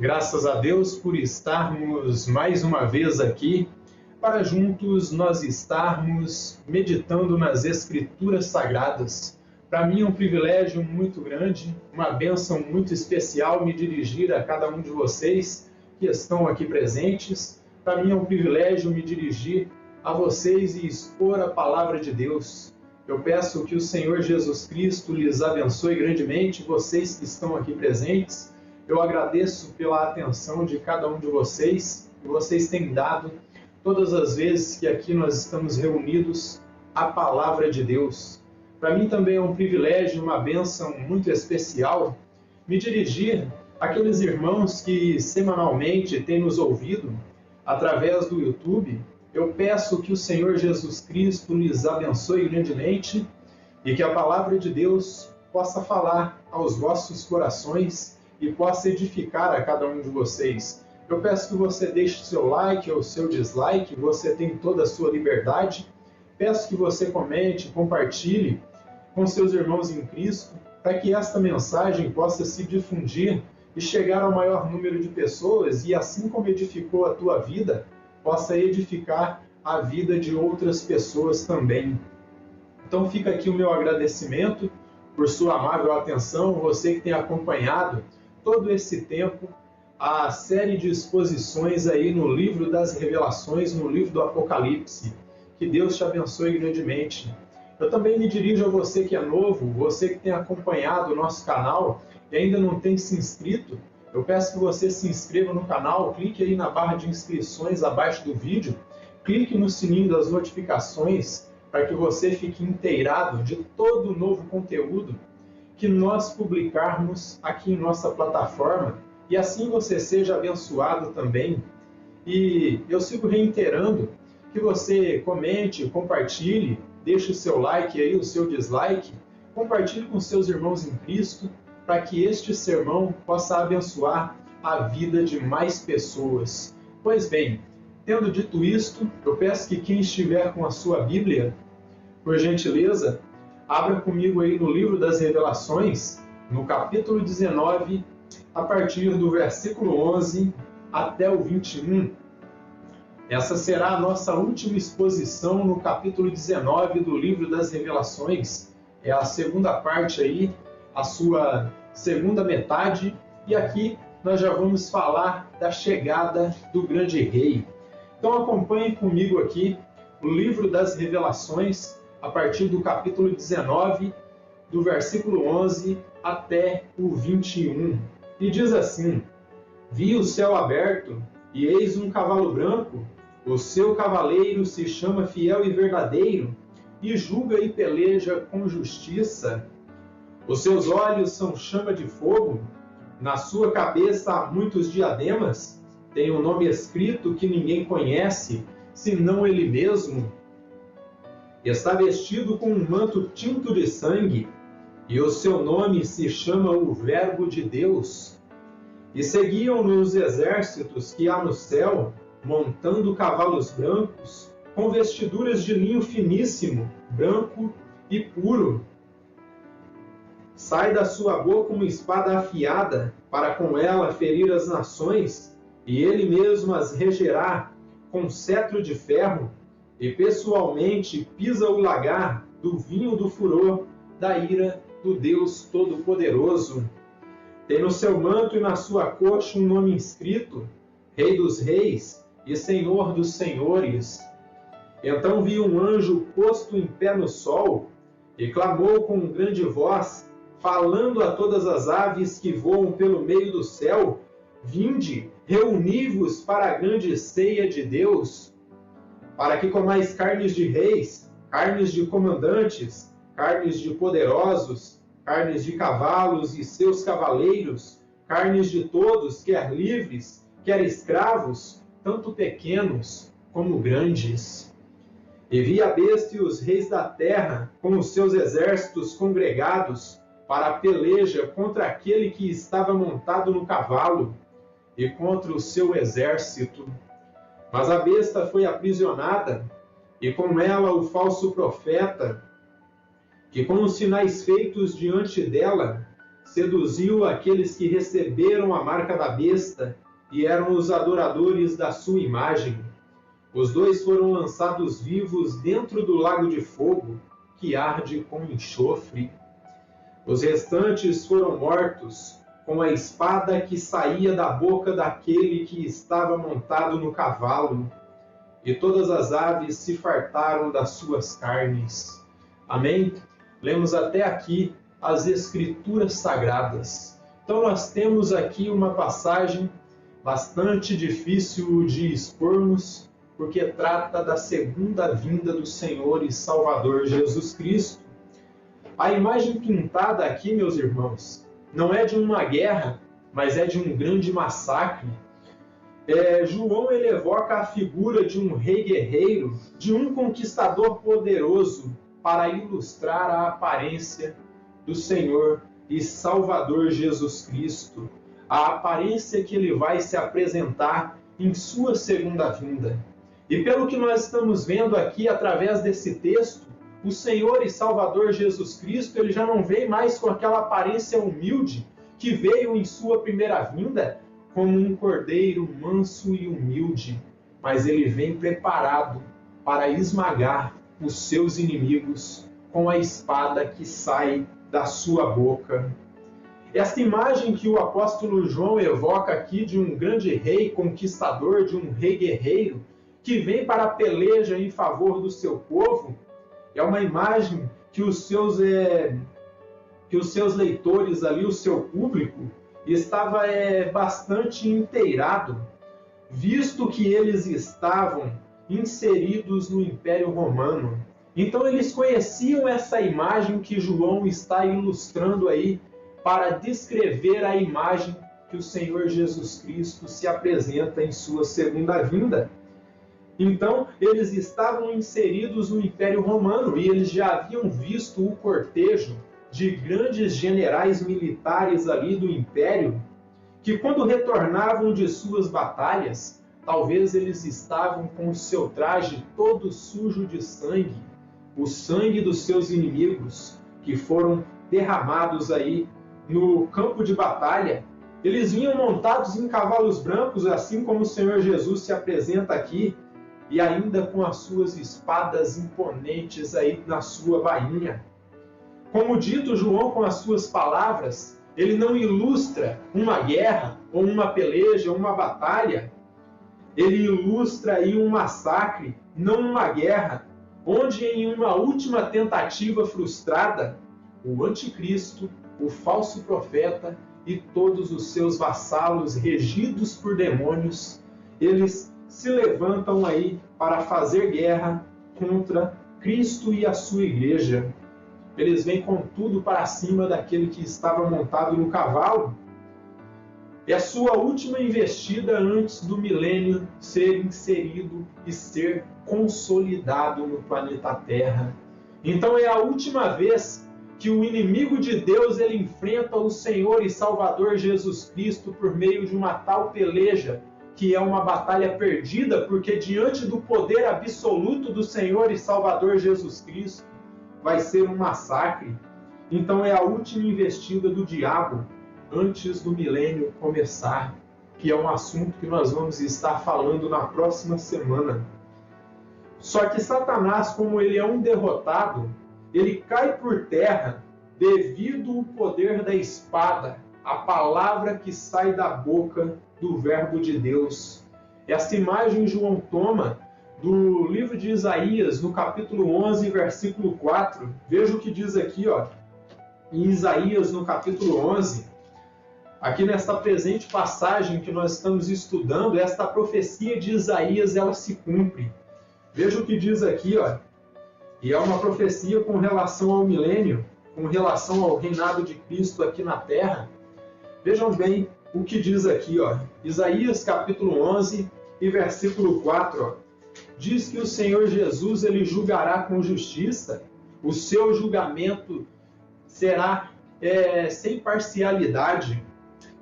Graças a Deus por estarmos mais uma vez aqui para juntos nós estarmos meditando nas Escrituras Sagradas. Para mim é um privilégio muito grande, uma bênção muito especial me dirigir a cada um de vocês que estão aqui presentes. Para mim é um privilégio me dirigir a vocês e expor a palavra de Deus. Eu peço que o Senhor Jesus Cristo lhes abençoe grandemente, vocês que estão aqui presentes. Eu agradeço pela atenção de cada um de vocês, que vocês têm dado todas as vezes que aqui nós estamos reunidos à palavra de Deus. Para mim também é um privilégio, uma bênção muito especial me dirigir àqueles irmãos que semanalmente têm nos ouvido através do YouTube. Eu peço que o Senhor Jesus Cristo lhes abençoe grandemente e que a palavra de Deus possa falar aos vossos corações e possa edificar a cada um de vocês. Eu peço que você deixe o seu like ou o seu dislike, você tem toda a sua liberdade. Peço que você comente, compartilhe com seus irmãos em Cristo, para que esta mensagem possa se difundir e chegar ao maior número de pessoas e, assim como edificou a tua vida, possa edificar a vida de outras pessoas também. Então fica aqui o meu agradecimento por sua amável atenção, você que tem acompanhado todo esse tempo a série de exposições aí no livro das Revelações, no livro do Apocalipse. Que Deus te abençoe grandemente. Eu também me dirijo a você que é novo, você que tem acompanhado o nosso canal e ainda não tem se inscrito. Eu peço que você se inscreva no canal, clique aí na barra de inscrições abaixo do vídeo, clique no sininho das notificações para que você fique inteirado de todo o novo conteúdo que nós publicarmos aqui em nossa plataforma e assim você seja abençoado também. E eu sigo reiterando que você comente, compartilhe, deixe o seu like aí, o seu dislike, compartilhe com seus irmãos em Cristo, para que este sermão possa abençoar a vida de mais pessoas. Pois bem, tendo dito isto, eu peço que quem estiver com a sua Bíblia, por gentileza, abra comigo aí no livro das Revelações, no capítulo 19, a partir do versículo 11 até o 21. Essa será a nossa última exposição no capítulo 19 do livro das Revelações. É a segunda parte aí, a sua segunda metade, e aqui nós já vamos falar da chegada do grande rei. Então acompanhe comigo aqui o livro das Revelações, a partir do capítulo 19, do versículo 11 até o 21. E diz assim: Vi o céu aberto, e eis um cavalo branco, o seu cavaleiro se chama Fiel e Verdadeiro, e julga e peleja com justiça. Os seus olhos são chama de fogo, na sua cabeça há muitos diademas, tem um nome escrito que ninguém conhece, senão ele mesmo. Está vestido com um manto tinto de sangue, e o seu nome se chama o Verbo de Deus. E seguiam-no os exércitos que há no céu, montando cavalos brancos, com vestiduras de linho finíssimo, branco e puro. Sai da sua boca uma espada afiada, para com ela ferir as nações, e ele mesmo as regerá com cetro de ferro, e pessoalmente pisa o lagar do vinho do furor da ira do Deus Todo-Poderoso. Tem no seu manto e na sua coxa um nome inscrito: Rei dos Reis e Senhor dos Senhores. Então vi um anjo posto em pé no sol, e clamou com grande voz, falando a todas as aves que voam pelo meio do céu: Vinde, reuni-vos para a grande ceia de Deus, para que comais carnes de reis, carnes de comandantes, carnes de poderosos, carnes de cavalos e seus cavaleiros, carnes de todos, quer livres, quer escravos, tanto pequenos como grandes. E vi a besta e os reis da terra, com os seus exércitos congregados, para a peleja contra aquele que estava montado no cavalo, e contra o seu exército. Mas a besta foi aprisionada, e com ela o falso profeta, que com os sinais feitos diante dela seduziu aqueles que receberam a marca da besta e eram os adoradores da sua imagem. Os dois foram lançados vivos dentro do lago de fogo, que arde com enxofre. Os restantes foram mortos com a espada que saía da boca daquele que estava montado no cavalo, e todas as aves se fartaram das suas carnes. Amém? Lemos até aqui as Escrituras Sagradas. Então nós temos aqui uma passagem bastante difícil de expormos, porque trata da segunda vinda do Senhor e Salvador Jesus Cristo. A imagem pintada aqui, meus irmãos, não é de uma guerra, mas é de um grande massacre. João ele evoca a figura de um rei guerreiro, de um conquistador poderoso, para ilustrar a aparência do Senhor e Salvador Jesus Cristo, a aparência que ele vai se apresentar em sua segunda vinda. E pelo que nós estamos vendo aqui através desse texto, o Senhor e Salvador Jesus Cristo, ele já não vem mais com aquela aparência humilde que veio em sua primeira vinda, como um cordeiro manso e humilde, mas ele vem preparado para esmagar os seus inimigos com a espada que sai da sua boca. Esta imagem que o apóstolo João evoca aqui de um grande rei conquistador, de um rei guerreiro, que vem para a peleja em favor do seu povo, é uma imagem que os seus leitores ali, o seu público, estava bastante inteirado, visto que eles estavam inseridos no Império Romano. Então eles conheciam essa imagem que João está ilustrando aí para descrever a imagem que o Senhor Jesus Cristo se apresenta em sua segunda vinda. Então, eles estavam inseridos no Império Romano e eles já haviam visto o cortejo de grandes generais militares ali do Império, que quando retornavam de suas batalhas, talvez eles estavam com o seu traje todo sujo de sangue, o sangue dos seus inimigos, que foram derramados aí no campo de batalha. Eles vinham montados em cavalos brancos, assim como o Senhor Jesus se apresenta aqui, e ainda com as suas espadas imponentes aí na sua bainha. Como dito, João, com as suas palavras, ele não ilustra uma guerra, ou uma peleja, ou uma batalha. Ele ilustra aí um massacre, não uma guerra, onde em uma última tentativa frustrada, o anticristo, o falso profeta e todos os seus vassalos regidos por demônios, eles se levantam aí para fazer guerra contra Cristo e a sua igreja. Eles vêm com tudo para cima daquele que estava montado no cavalo. É a sua última investida antes do milênio ser inserido e ser consolidado no planeta Terra. Então é a última vez que o inimigo de Deus ele enfrenta o Senhor e Salvador Jesus Cristo por meio de uma tal peleja, que é uma batalha perdida, porque diante do poder absoluto do Senhor e Salvador Jesus Cristo, vai ser um massacre. Então é a última investida do diabo antes do milênio começar, que é um assunto que nós vamos estar falando na próxima semana. Só que Satanás, como ele é um derrotado, ele cai por terra devido ao poder da espada, a palavra que sai da boca do verbo de Deus. Esta imagem João toma do livro de Isaías, no capítulo 11, versículo 4. Veja o que diz aqui, em Isaías, no capítulo 11. Aqui nesta presente passagem que nós estamos estudando, esta profecia de Isaías, ela se cumpre. Veja o que diz aqui, e é uma profecia com relação ao milênio, com relação ao reinado de Cristo aqui na terra. Vejam bem o que diz aqui, Isaías capítulo 11 e versículo 4, diz que o Senhor Jesus ele julgará com justiça, o seu julgamento será sem parcialidade.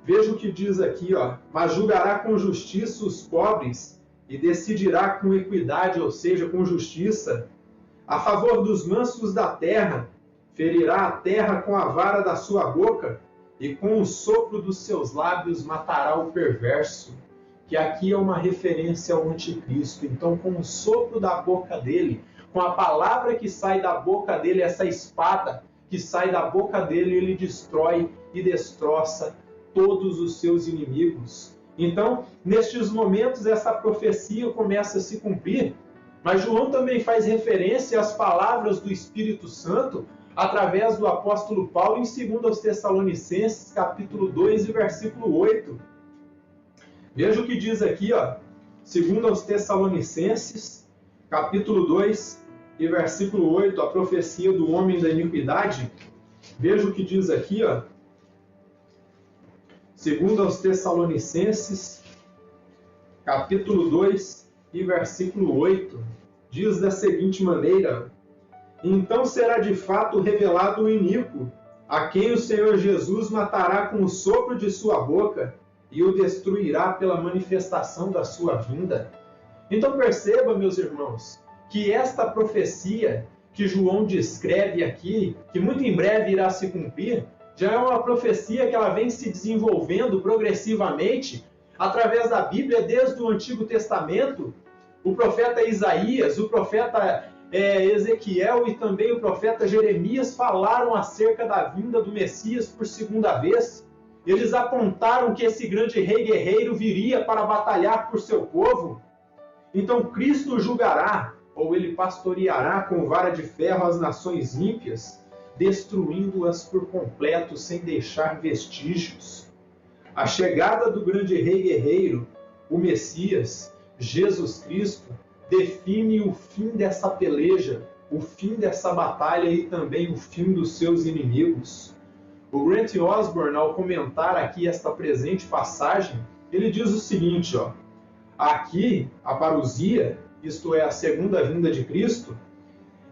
Veja o que diz aqui, mas julgará com justiça os pobres e decidirá com equidade, ou seja, com justiça, a favor dos mansos da terra, ferirá a terra com a vara da sua boca e com o sopro dos seus lábios matará o perverso, que aqui é uma referência ao anticristo. Então, com o sopro da boca dele, com a palavra que sai da boca dele, essa espada que sai da boca dele, ele destrói e destroça todos os seus inimigos. Então, nestes momentos, essa profecia começa a se cumprir, mas João também faz referência às palavras do Espírito Santo através do apóstolo Paulo em 2 Tessalonicenses, capítulo 2 e versículo 8. Veja o que diz aqui, 2 Tessalonicenses, capítulo 2 e versículo 8, a profecia do homem da iniquidade. Veja o que diz aqui, 2 Tessalonicenses, capítulo 2 e versículo 8, diz da seguinte maneira: então será de fato revelado o iníquo, a quem o Senhor Jesus matará com o sopro de sua boca e o destruirá pela manifestação da sua vinda. Então perceba, meus irmãos, que esta profecia que João descreve aqui, que muito em breve irá se cumprir, já é uma profecia que ela vem se desenvolvendo progressivamente através da Bíblia desde o Antigo Testamento. O profeta Isaías, o profeta Ezequiel e também o profeta Jeremias falaram acerca da vinda do Messias por segunda vez. Eles apontaram que esse grande rei guerreiro viria para batalhar por seu povo. Então Cristo julgará, ou ele pastoreará com vara de ferro as nações ímpias, destruindo-as por completo sem deixar vestígios. A chegada do grande rei guerreiro, o Messias, Jesus Cristo, define o fim dessa peleja, o fim dessa batalha e também o fim dos seus inimigos. O Grant Osborne, ao comentar aqui esta presente passagem, ele diz o seguinte, aqui a parousia, isto é, a segunda vinda de Cristo,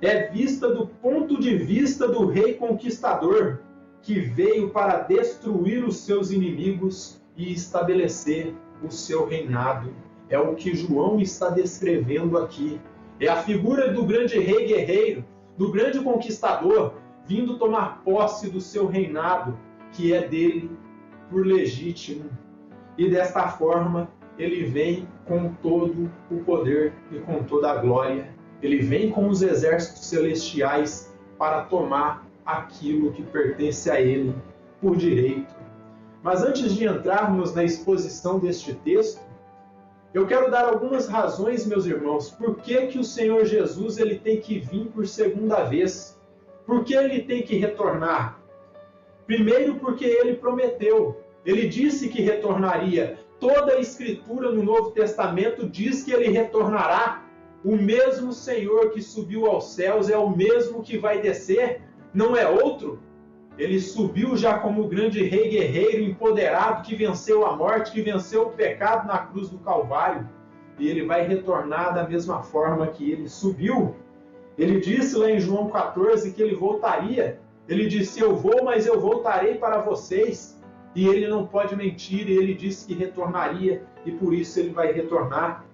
é vista do ponto de vista do rei conquistador, que veio para destruir os seus inimigos e estabelecer o seu reinado. É o que João está descrevendo aqui. É a figura do grande rei guerreiro, do grande conquistador, vindo tomar posse do seu reinado, que é dele por legítimo. E desta forma, ele vem com todo o poder e com toda a glória. Ele vem com os exércitos celestiais para tomar aquilo que pertence a ele por direito. Mas antes de entrarmos na exposição deste texto, eu quero dar algumas razões, meus irmãos, por que o Senhor Jesus ele tem que vir por segunda vez. Por que ele tem que retornar? Primeiro, porque ele prometeu. Ele disse que retornaria. Toda a Escritura no Novo Testamento diz que ele retornará. O mesmo Senhor que subiu aos céus é o mesmo que vai descer, não é outro. Ele subiu já como o grande rei guerreiro empoderado que venceu a morte, que venceu o pecado na cruz do Calvário. E ele vai retornar da mesma forma que ele subiu. Ele disse lá em João 14 que ele voltaria. Ele disse, eu vou, mas eu voltarei para vocês. E ele não pode mentir, e ele disse que retornaria, e por isso ele vai retornar.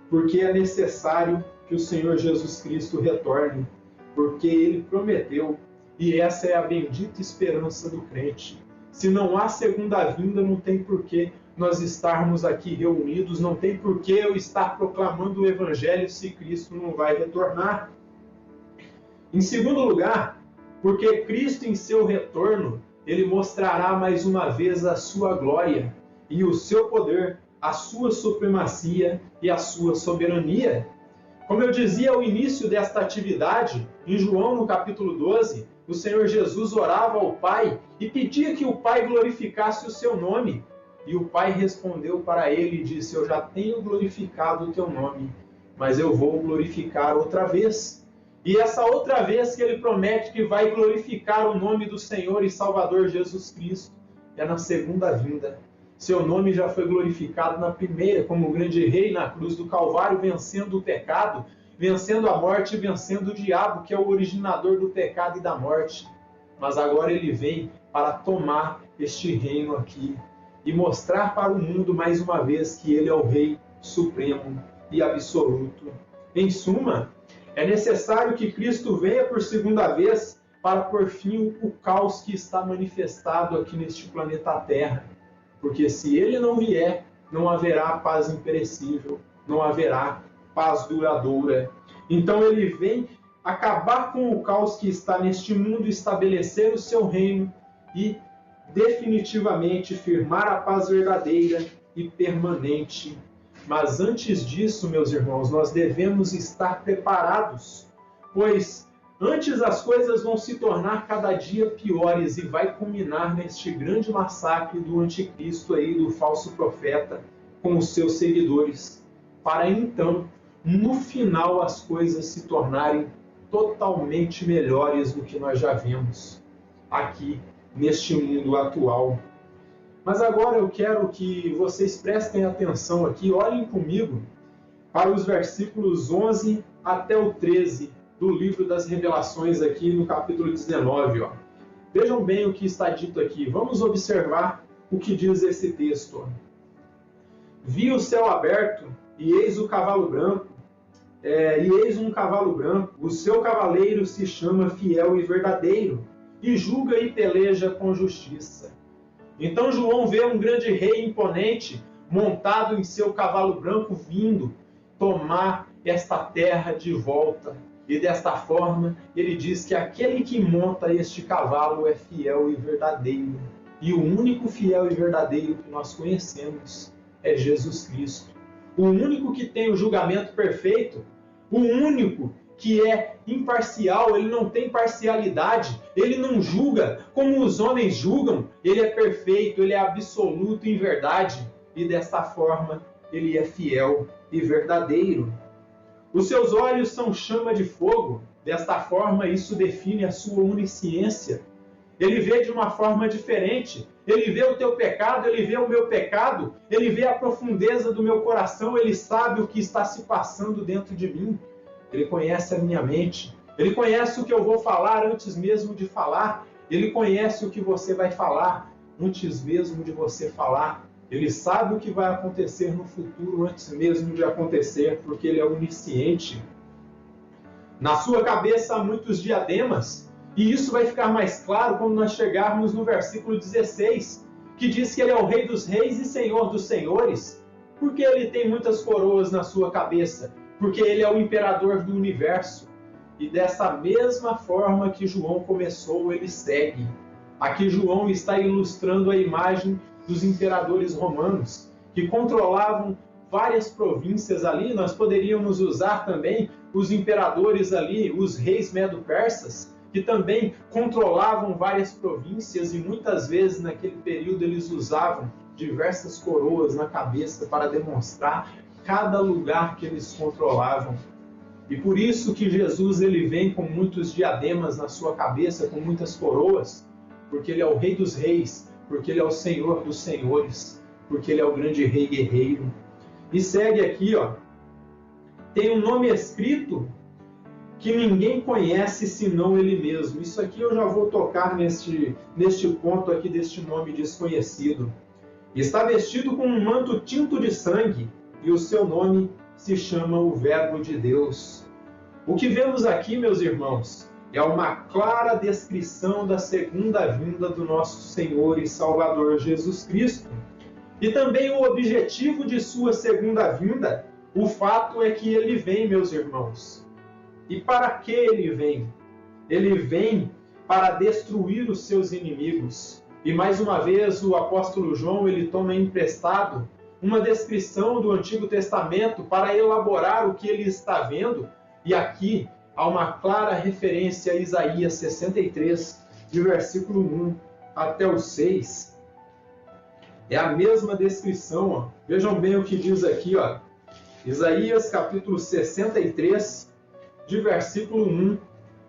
Porque é necessário que o Senhor Jesus Cristo retorne, porque ele prometeu. E essa é a bendita esperança do crente. Se não há segunda vinda, não tem porquê nós estarmos aqui reunidos, não tem porquê eu estar proclamando o Evangelho se Cristo não vai retornar. Em segundo lugar, porque Cristo em seu retorno, ele mostrará mais uma vez a sua glória e o seu poder, a sua supremacia e a sua soberania. Como eu dizia ao início desta atividade, em João no capítulo 12, o Senhor Jesus orava ao Pai e pedia que o Pai glorificasse o seu nome. E o Pai respondeu para ele e disse, eu já tenho glorificado o teu nome, mas eu vou glorificar outra vez. E essa outra vez que ele promete que vai glorificar o nome do Senhor e Salvador Jesus Cristo é na segunda vinda. Seu nome já foi glorificado na primeira, como o grande rei na cruz do Calvário, vencendo o pecado, vencendo a morte e vencendo o diabo, que é o originador do pecado e da morte. Mas agora ele vem para tomar este reino aqui e mostrar para o mundo mais uma vez que ele é o Rei Supremo e Absoluto. Em suma, é necessário que Cristo venha por segunda vez para por fim o caos que está manifestado aqui neste planeta Terra. Porque se ele não vier, não haverá paz imperecível, não haverá paz duradoura. Então ele vem acabar com o caos que está neste mundo, estabelecer o seu reino e definitivamente firmar a paz verdadeira e permanente. Mas antes disso, meus irmãos, nós devemos estar preparados, pois antes as coisas vão se tornar cada dia piores e vai culminar neste grande massacre do anticristo aí, do falso profeta, com os seus seguidores, para então, no final, as coisas se tornarem totalmente melhores do que nós já vemos aqui neste mundo atual. Mas agora eu quero que vocês prestem atenção aqui, olhem comigo para os versículos 11 até o 13 do livro das Revelações aqui no capítulo 19. Ó. Vejam bem o que está dito aqui. Vamos observar o que diz esse texto. Vi o céu aberto e eis o cavalo branco. E eis um cavalo branco. O seu cavaleiro se chama Fiel e Verdadeiro e julga e peleja com justiça. Então João vê um grande rei imponente montado em seu cavalo branco vindo tomar esta terra de volta. E desta forma, ele diz que aquele que monta este cavalo é fiel e verdadeiro. E o único fiel e verdadeiro que nós conhecemos é Jesus Cristo. O único que tem o julgamento perfeito, o único que é imparcial, ele não tem parcialidade, ele não julga como os homens julgam, ele é perfeito, ele é absoluto em verdade. E desta forma, ele é fiel e verdadeiro. Os seus olhos são chama de fogo. Desta forma, isso define a sua onisciência. Ele vê de uma forma diferente. Ele vê o teu pecado, ele vê o meu pecado. Ele vê a profundeza do meu coração. Ele sabe o que está se passando dentro de mim. Ele conhece a minha mente. Ele conhece o que eu vou falar antes mesmo de falar. Ele conhece o que você vai falar antes mesmo de você falar. Ele sabe o que vai acontecer no futuro antes mesmo de acontecer, porque ele é onisciente. Na sua cabeça há muitos diademas, e isso vai ficar mais claro quando nós chegarmos no versículo 16, que diz que ele é o Rei dos Reis e Senhor dos Senhores. Porque ele tem muitas coroas na sua cabeça? Porque ele é o imperador do universo. E dessa mesma forma que João começou, ele segue. Aqui João está ilustrando a imagem dos imperadores romanos, que controlavam várias províncias ali. Nós poderíamos usar também os imperadores ali, os reis medo-persas, que também controlavam várias províncias e muitas vezes naquele período eles usavam diversas coroas na cabeça para demonstrar cada lugar que eles controlavam. E por isso que Jesus ele vem com muitos diademas na sua cabeça, com muitas coroas, porque ele é o Rei dos Reis, porque ele é o Senhor dos Senhores, porque ele é o grande Rei guerreiro. E segue aqui, ó, tem um nome escrito que ninguém conhece senão ele mesmo. Isso aqui eu já vou tocar neste ponto aqui deste nome desconhecido. Está vestido com um manto tinto de sangue e o seu nome se chama o Verbo de Deus. O que vemos aqui, meus irmãos, é uma clara descrição da segunda vinda do nosso Senhor e Salvador Jesus Cristo. E também o objetivo de sua segunda vinda, o fato é que ele vem, meus irmãos. E para que ele vem? Ele vem para destruir os seus inimigos. E mais uma vez o apóstolo João ele toma emprestado uma descrição do Antigo Testamento para elaborar o que ele está vendo. E aqui há uma clara referência a Isaías 63, de versículo 1 até o 6. É a mesma descrição. Ó. Vejam bem o que diz aqui. Ó. Isaías capítulo 63, de versículo 1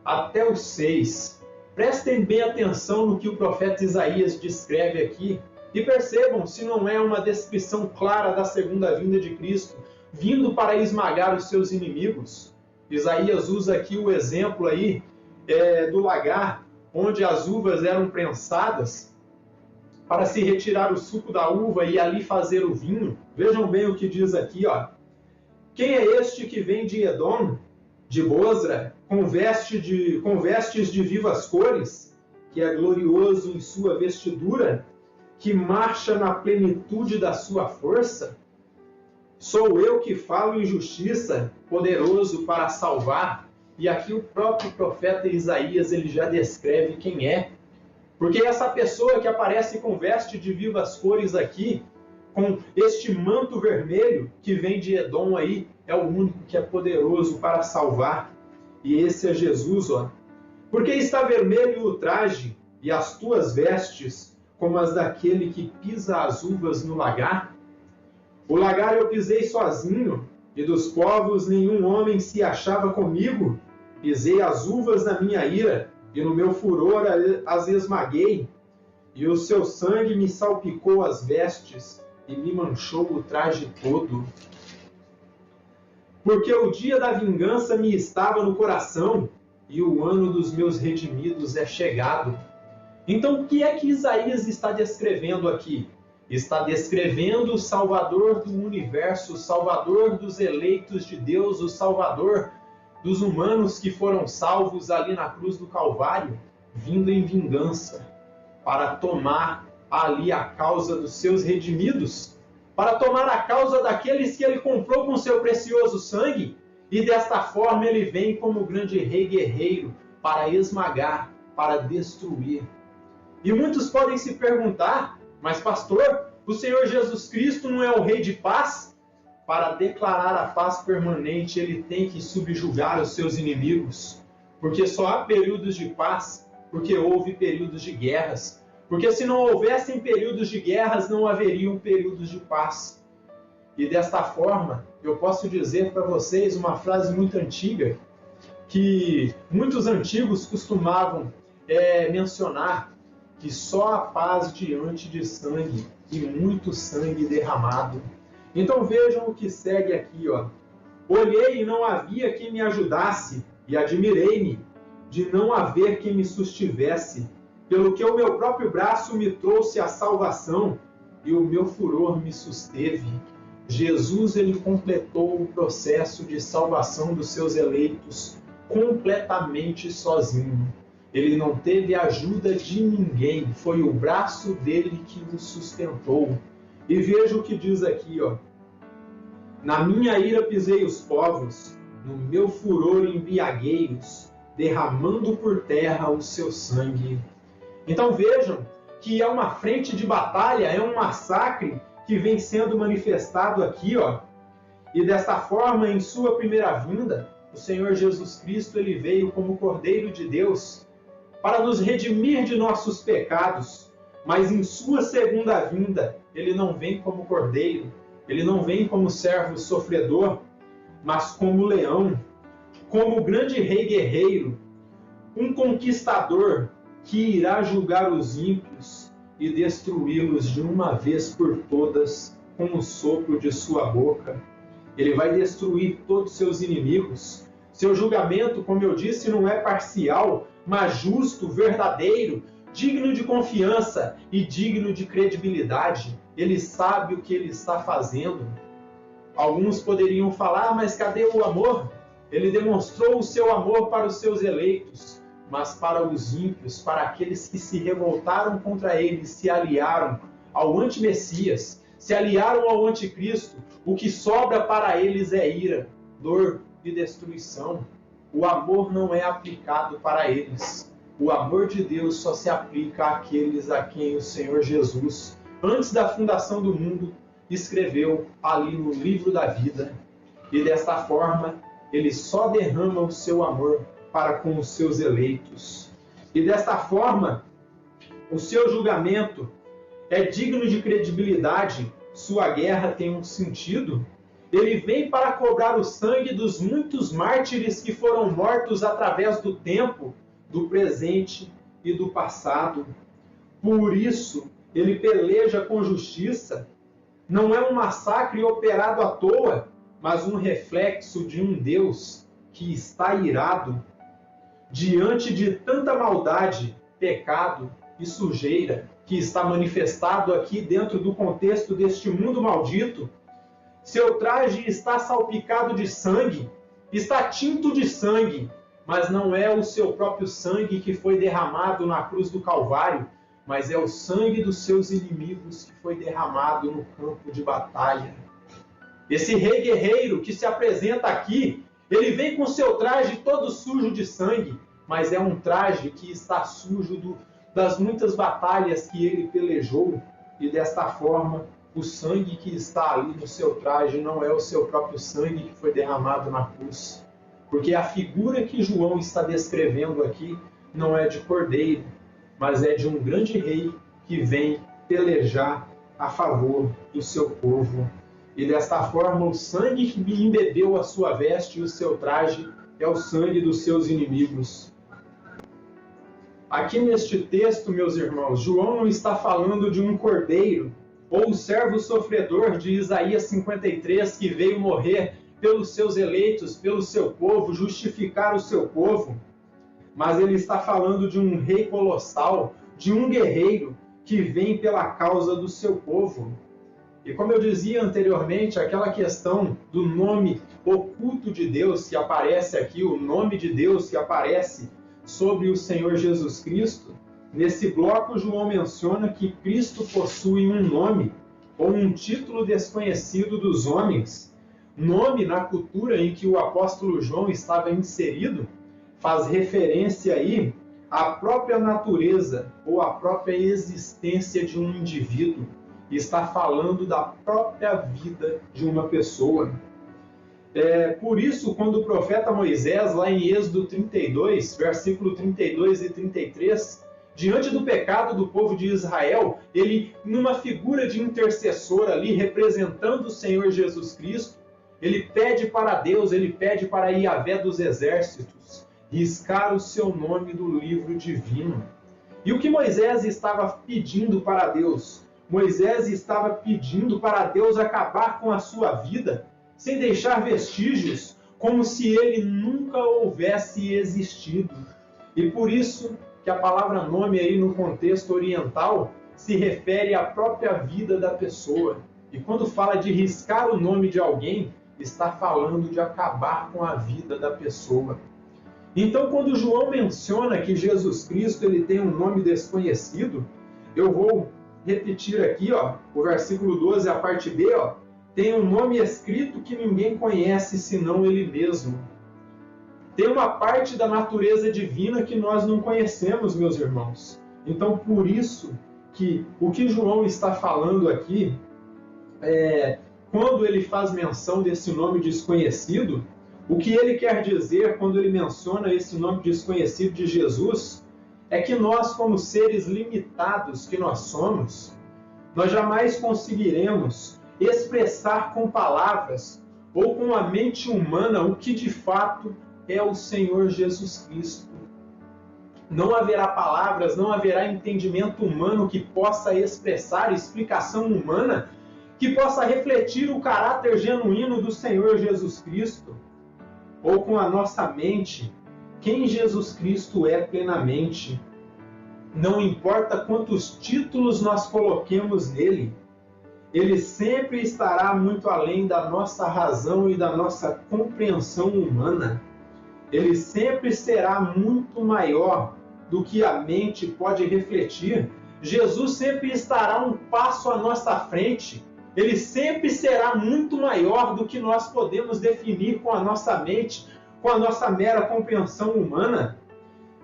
até o 6. Prestem bem atenção no que o profeta Isaías descreve aqui e percebam se não é uma descrição clara da segunda vinda de Cristo, vindo para esmagar os seus inimigos. Isaías usa aqui o exemplo aí, do lagar, onde as uvas eram prensadas para se retirar o suco da uva e ali fazer o vinho. Vejam bem o que diz aqui. Ó. Quem é este que vem de Edom, de Bosra, com vestes de vivas cores, que é glorioso em sua vestidura, que marcha na plenitude da sua força? Sou eu que falo em justiça, poderoso para salvar. E aqui o próprio profeta Isaías ele já descreve quem é. Porque essa pessoa que aparece com veste de vivas cores aqui, com este manto vermelho que vem de Edom aí, é o único que é poderoso para salvar. E esse é Jesus, ó. Porque está vermelho o traje e as tuas vestes, como as daquele que pisa as uvas no lagar? O lagar eu pisei sozinho, e dos povos nenhum homem se achava comigo. Pisei as uvas na minha ira, e no meu furor as esmaguei. E o seu sangue me salpicou as vestes, e me manchou o traje todo. Porque o dia da vingança me estava no coração, e o ano dos meus redimidos é chegado. Então, o que é que Isaías está descrevendo aqui? Está descrevendo o Salvador do universo, o Salvador dos eleitos de Deus, o Salvador dos humanos que foram salvos ali na cruz do Calvário, vindo em vingança, para tomar ali a causa dos seus redimidos, para tomar a causa daqueles que ele comprou com seu precioso sangue, e desta forma ele vem como grande rei guerreiro, para esmagar, para destruir. E muitos podem se perguntar, mas pastor, o Senhor Jesus Cristo não é o rei de paz? Para declarar a paz permanente, ele tem que subjugar os seus inimigos. Porque só há períodos de paz, porque houve períodos de guerras. Porque se não houvessem períodos de guerras, não haveriam períodos de paz. E desta forma, eu posso dizer para vocês uma frase muito antiga, que muitos antigos costumavam mencionar, que só a paz diante de sangue, e muito sangue derramado. Então vejam o que segue aqui, ó. Olhei e não havia quem me ajudasse, e admirei-me de não haver quem me sustivesse, pelo que o meu próprio braço me trouxe a salvação, e o meu furor me susteve. Jesus, ele completou o processo de salvação dos seus eleitos completamente sozinho. Ele não teve ajuda de ninguém, foi o braço dele que o sustentou. E veja o que diz aqui, ó. Na minha ira pisei os povos, no meu furor embriaguei-os, derramando por terra o seu sangue. Então vejam que é uma frente de batalha, é um massacre que vem sendo manifestado aqui, ó. E desta forma, em sua primeira vinda, o Senhor Jesus Cristo ele veio como Cordeiro de Deus para nos redimir de nossos pecados. Mas em sua segunda vinda, ele não vem como cordeiro, ele não vem como servo sofredor, mas como leão, como grande rei guerreiro, um conquistador que irá julgar os ímpios e destruí-los de uma vez por todas com o sopro de sua boca. Ele vai destruir todos os seus inimigos. Seu julgamento, como eu disse, não é parcial, mas justo, verdadeiro, digno de confiança e digno de credibilidade. Ele sabe o que ele está fazendo. Alguns poderiam falar, mas cadê o amor? Ele demonstrou o seu amor para os seus eleitos, mas para os ímpios, para aqueles que se revoltaram contra ele, se aliaram ao anti-Messias, se aliaram ao anticristo, o que sobra para eles é ira, dor e destruição. O amor não é aplicado para eles. O amor de Deus só se aplica àqueles a quem o Senhor Jesus, antes da fundação do mundo, escreveu ali no livro da vida. E desta forma, ele só derrama o seu amor para com os seus eleitos. E desta forma, o seu julgamento é digno de credibilidade, sua guerra tem um sentido. Ele vem para cobrar o sangue dos muitos mártires que foram mortos através do tempo, do presente e do passado. Por isso, ele peleja com justiça. Não é um massacre operado à toa, mas um reflexo de um Deus que está irado diante de tanta maldade, pecado e sujeira que está manifestado aqui dentro do contexto deste mundo maldito. Seu traje está salpicado de sangue, está tinto de sangue, mas não é o seu próprio sangue que foi derramado na cruz do Calvário, mas é o sangue dos seus inimigos que foi derramado no campo de batalha. Esse rei guerreiro que se apresenta aqui, ele vem com seu traje todo sujo de sangue, mas é um traje que está sujo das muitas batalhas que ele pelejou, e desta forma, o sangue que está ali no seu traje não é o seu próprio sangue que foi derramado na cruz. Porque a figura que João está descrevendo aqui não é de cordeiro, mas é de um grande rei que vem pelejar a favor do seu povo. E desta forma, o sangue que embebeu a sua veste e o seu traje é o sangue dos seus inimigos. Aqui neste texto, meus irmãos, João não está falando de um cordeiro, ou o servo sofredor de Isaías 53, que veio morrer pelos seus eleitos, pelo seu povo, justificar o seu povo. Mas ele está falando de um rei colossal, de um guerreiro que vem pela causa do seu povo. E como eu dizia anteriormente, aquela questão do nome oculto de Deus que aparece aqui, o nome de Deus que aparece sobre o Senhor Jesus Cristo, nesse bloco João menciona que Cristo possui um nome ou um título desconhecido dos homens. Nome, na cultura em que o apóstolo João estava inserido, faz referência aí à própria natureza ou à própria existência de um indivíduo. Está falando da própria vida de uma pessoa. Por isso, quando o profeta Moisés, lá em Êxodo 32, versículo 32 e 33, diante do pecado do povo de Israel, ele, numa figura de intercessor ali, representando o Senhor Jesus Cristo, ele pede para Deus, ele pede para Yahvé dos exércitos, riscar o seu nome do livro divino. E o que Moisés estava pedindo para Deus? Moisés estava pedindo para Deus acabar com a sua vida, sem deixar vestígios, como se ele nunca houvesse existido. E por isso que a palavra nome aí no contexto oriental se refere à própria vida da pessoa. E quando fala de riscar o nome de alguém, está falando de acabar com a vida da pessoa. Então, quando João menciona que Jesus Cristo ele tem um nome desconhecido, eu vou repetir aqui, o versículo 12, a parte B, tem um nome escrito que ninguém conhece senão ele mesmo. Tem uma parte da natureza divina que nós não conhecemos, meus irmãos. Então, por isso que o que João está falando aqui, quando ele faz menção desse nome desconhecido, o que ele quer dizer quando ele menciona esse nome desconhecido de Jesus, é que nós, como seres limitados que nós somos, nós jamais conseguiremos expressar com palavras ou com a mente humana o que de fato é o Senhor Jesus Cristo. Não haverá palavras, não haverá entendimento humano que possa expressar, explicação humana, que possa refletir o caráter genuíno do Senhor Jesus Cristo. Ou com a nossa mente, quem Jesus Cristo é plenamente. Não importa quantos títulos nós coloquemos nele, ele sempre estará muito além da nossa razão e da nossa compreensão humana. Ele sempre será muito maior do que a mente pode refletir. Jesus sempre estará um passo à nossa frente. Ele sempre será muito maior do que nós podemos definir com a nossa mente, com a nossa mera compreensão humana.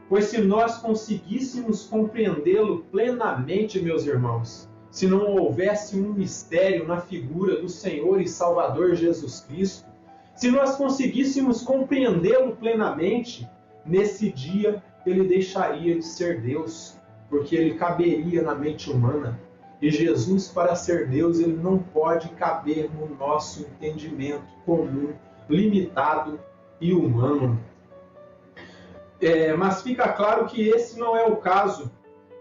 Pois se nós conseguíssemos compreendê-lo plenamente, meus irmãos, se não houvesse um mistério na figura do Senhor e Salvador Jesus Cristo, se nós conseguíssemos compreendê-lo plenamente, nesse dia ele deixaria de ser Deus, porque ele caberia na mente humana. E Jesus, para ser Deus, ele não pode caber no nosso entendimento comum, limitado e humano. Mas fica claro que esse não é o caso.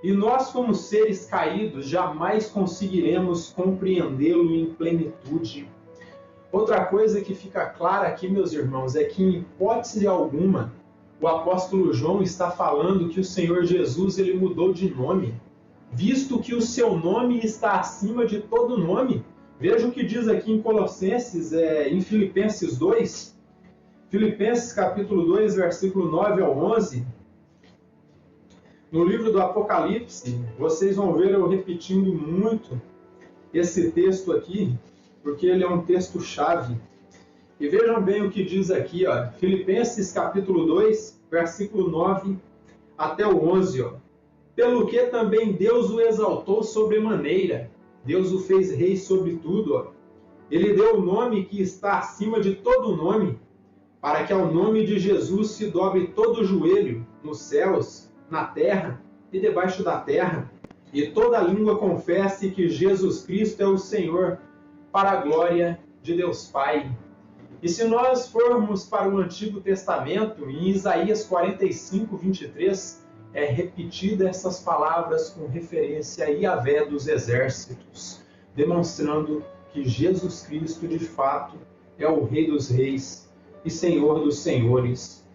E nós, como seres caídos, jamais conseguiremos compreendê-lo em plenitude. Outra coisa que fica clara aqui, meus irmãos, é que em hipótese alguma, o apóstolo João está falando que o Senhor Jesus ele mudou de nome, visto que o seu nome está acima de todo nome. Veja o que diz aqui em Colossenses, em Filipenses 2. Filipenses capítulo 2, versículo 9 ao 11. No livro do Apocalipse, vocês vão ver eu repetindo muito esse texto aqui, porque ele é um texto-chave. E vejam bem o que diz aqui, ó, Filipenses capítulo 2, versículo 9 até o 11. Ó. Pelo que também Deus o exaltou sobremaneira, Deus o fez rei sobre tudo. Ó. Ele deu o nome que está acima de todo nome, para que ao nome de Jesus se dobre todo o joelho, nos céus, na terra e debaixo da terra, e toda língua confesse que Jesus Cristo é o Senhor, para a glória de Deus Pai. E se nós formos para o Antigo Testamento, em Isaías 45, 23, é repetida essas palavras com referência a Yahvé dos exércitos, demonstrando que Jesus Cristo, de fato, é o Rei dos Reis e Senhor dos Senhores.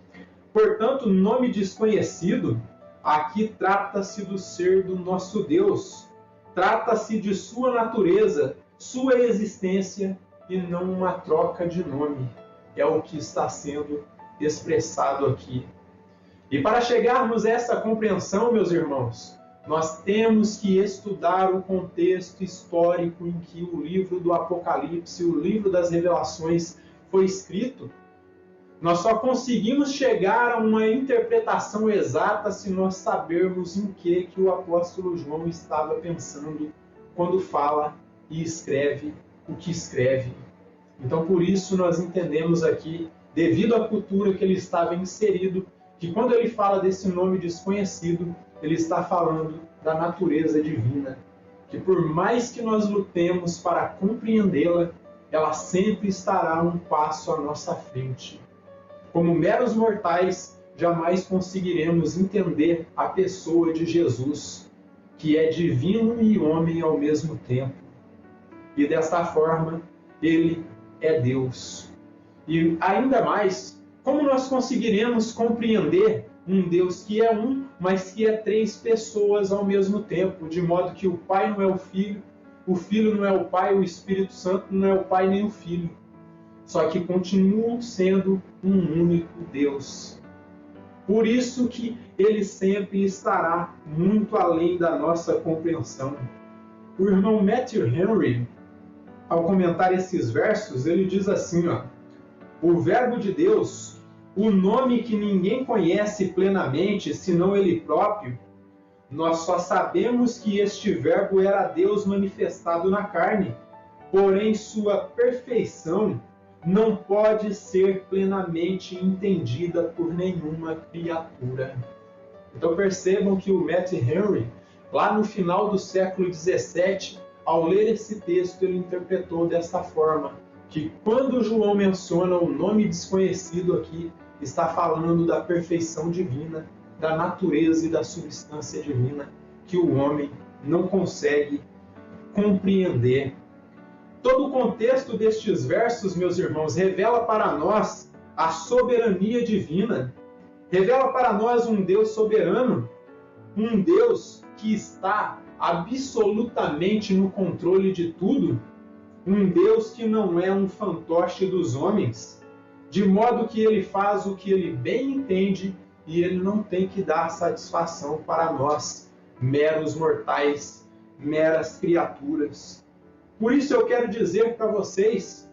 Portanto, nome desconhecido, aqui trata-se do ser do nosso Deus, trata-se de sua natureza, sua existência, e não uma troca de nome. É o que está sendo expressado aqui. E para chegarmos a essa compreensão, meus irmãos, nós temos que estudar o contexto histórico em que o livro do Apocalipse, o livro das Revelações, foi escrito. Nós só conseguimos chegar a uma interpretação exata se nós sabermos em que o apóstolo João estava pensando quando fala e escreve o que escreve. Então, por isso, nós entendemos aqui, devido à cultura que ele estava inserido, que quando ele fala desse nome desconhecido, ele está falando da natureza divina, que por mais que nós lutemos para compreendê-la, ela sempre estará um passo à nossa frente. Como meros mortais, jamais conseguiremos entender a pessoa de Jesus, que é divino e homem ao mesmo tempo. E desta forma, ele é Deus. E ainda mais, como nós conseguiremos compreender um Deus que é um, mas que é três pessoas ao mesmo tempo, de modo que o Pai não é o Filho não é o Pai, o Espírito Santo não é o Pai nem o Filho. Só que continuam sendo um único Deus. Por isso que ele sempre estará muito além da nossa compreensão. O irmão Matthew Henry, ao comentar esses versos, ele diz assim, ó, o Verbo de Deus, o nome que ninguém conhece plenamente, senão ele próprio, nós só sabemos que este Verbo era Deus manifestado na carne, porém sua perfeição não pode ser plenamente entendida por nenhuma criatura. Então percebam que o Matthew Henry, lá no final do século XVII, ao ler esse texto, ele interpretou desta forma, que quando João menciona o nome desconhecido aqui, está falando da perfeição divina, da natureza e da substância divina, que o homem não consegue compreender. Todo o contexto destes versos, meus irmãos, revela para nós a soberania divina, revela para nós um Deus soberano, um Deus que está absolutamente no controle de tudo, um Deus que não é um fantoche dos homens, de modo que ele faz o que ele bem entende e ele não tem que dar satisfação para nós, meros mortais, meras criaturas. Por isso eu quero dizer para vocês,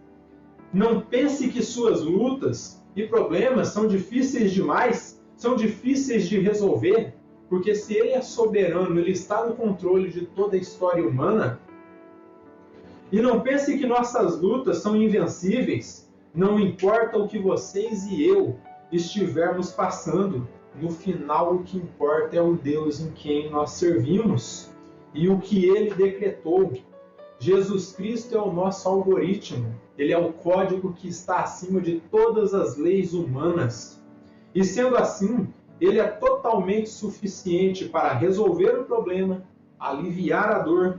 não pense que suas lutas e problemas são difíceis demais, são difíceis de resolver, porque se ele é soberano, ele está no controle de toda a história humana. E não pense que nossas lutas são invencíveis, não importa o que vocês e eu estivermos passando, no final o que importa é o Deus em quem nós servimos e o que ele decretou. Jesus Cristo é o nosso algoritmo, ele é o código que está acima de todas as leis humanas. E sendo assim, ele é totalmente suficiente para resolver o problema, aliviar a dor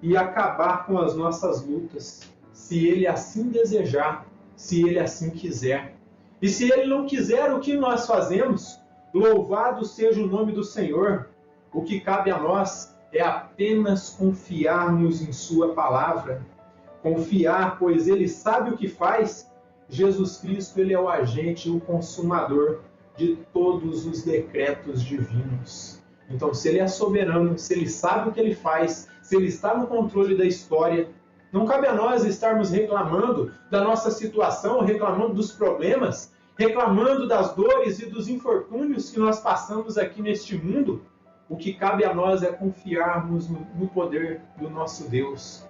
e acabar com as nossas lutas, se ele assim desejar, se ele assim quiser. E se ele não quiser, o que nós fazemos? Louvado seja o nome do Senhor. O que cabe a nós é apenas confiarmos em sua palavra. Confiar, pois ele sabe o que faz, Jesus Cristo, ele é o agente e o consumador de todos os decretos divinos. Então, se ele é soberano, se ele sabe o que ele faz, se ele está no controle da história, não cabe a nós estarmos reclamando da nossa situação, reclamando dos problemas, reclamando das dores e dos infortúnios que nós passamos aqui neste mundo. O que cabe a nós é confiarmos no poder do nosso Deus,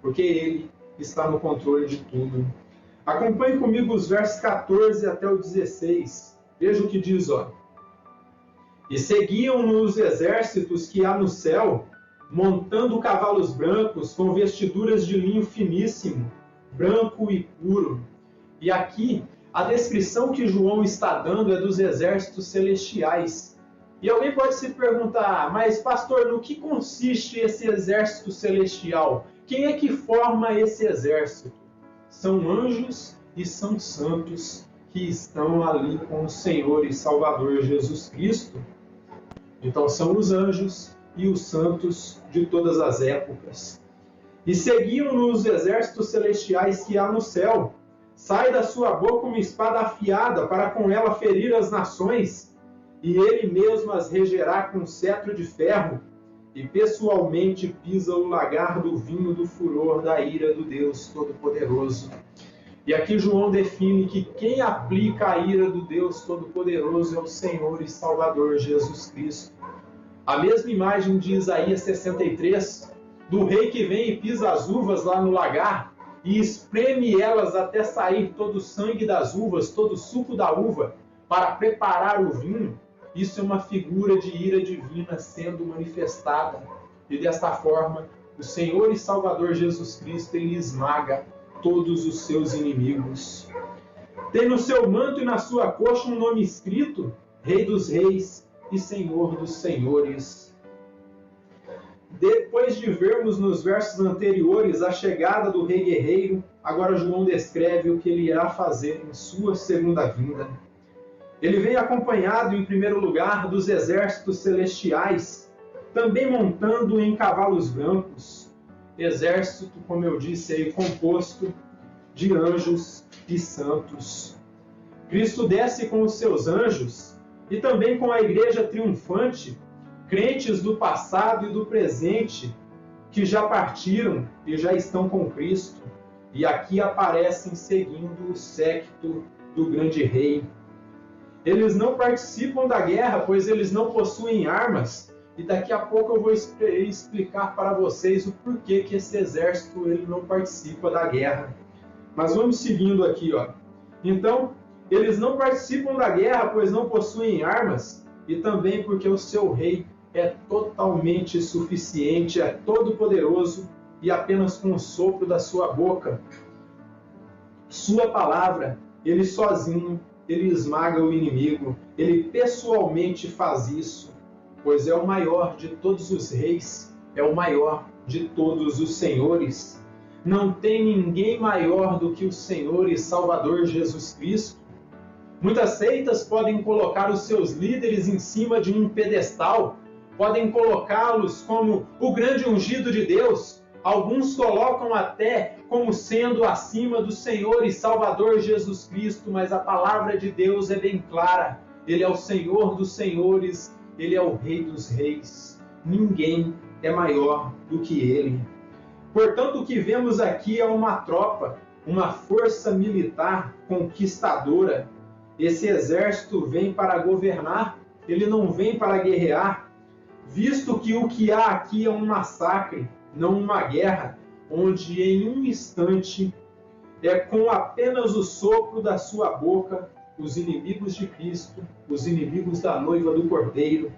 porque Ele está no controle de tudo. Acompanhe comigo os versos 14 até o 16. Veja o que diz, ó. E seguiam-no os exércitos que há no céu, montando cavalos brancos, com vestiduras de linho finíssimo, branco e puro. E aqui, a descrição que João está dando é dos exércitos celestiais. E alguém pode se perguntar, mas pastor, no que consiste esse exército celestial? Quem é que forma esse exército? São anjos e são santos que estão ali com o Senhor e Salvador Jesus Cristo. Então são os anjos e os santos de todas as épocas. E seguiam-no os exércitos celestiais que há no céu. Sai da sua boca uma espada afiada, para com ela ferir as nações, e ele mesmo as regerá com cetro de ferro, e pessoalmente pisa o lagar do vinho do furor da ira do Deus Todo-Poderoso. E aqui João define que quem aplica a ira do Deus Todo-Poderoso é o Senhor e Salvador Jesus Cristo. A mesma imagem de Isaías 63, do rei que vem e pisa as uvas lá no lagar e espreme elas até sair todo o sangue das uvas, todo o suco da uva, para preparar o vinho. Isso é uma figura de ira divina sendo manifestada. E desta forma, o Senhor e Salvador Jesus Cristo, ele esmaga todos os seus inimigos. Tem no seu manto e na sua coxa um nome escrito: Rei dos Reis e Senhor dos Senhores. Depois de vermos nos versos anteriores a chegada do Rei Guerreiro, agora João descreve o que ele irá fazer em sua segunda vinda. Ele vem acompanhado, em primeiro lugar, dos exércitos celestiais, também montando em cavalos brancos. Exército, como eu disse aí, composto de anjos e santos. Cristo desce com os seus anjos e também com a igreja triunfante, crentes do passado e do presente, que já partiram e já estão com Cristo, e aqui aparecem seguindo o séquito do grande rei. Eles não participam da guerra, pois eles não possuem armas, e daqui a pouco eu vou explicar para vocês o porquê que esse exército ele não participa da guerra. Mas vamos seguindo aqui, ó. Então, eles não participam da guerra, pois não possuem armas, e também porque o seu rei é totalmente suficiente, é todo-poderoso, e apenas com o sopro da sua boca, sua palavra, ele sozinho, ele esmaga o inimigo, ele pessoalmente faz isso, pois é o maior de todos os reis, é o maior de todos os senhores. Não tem ninguém maior do que o Senhor e Salvador Jesus Cristo. Muitas seitas podem colocar os seus líderes em cima de um pedestal, podem colocá-los como o grande ungido de Deus. Alguns colocam até como sendo acima do Senhor e Salvador Jesus Cristo, mas a palavra de Deus é bem clara. Ele é o Senhor dos senhores, ele é o Rei dos reis. Ninguém é maior do que ele. Portanto, o que vemos aqui é uma tropa, uma força militar conquistadora. Esse exército vem para governar, ele não vem para guerrear, visto que o que há aqui é um massacre, não uma guerra, onde em um instante, com apenas o sopro da sua boca, os inimigos de Cristo, os inimigos da noiva do Cordeiro,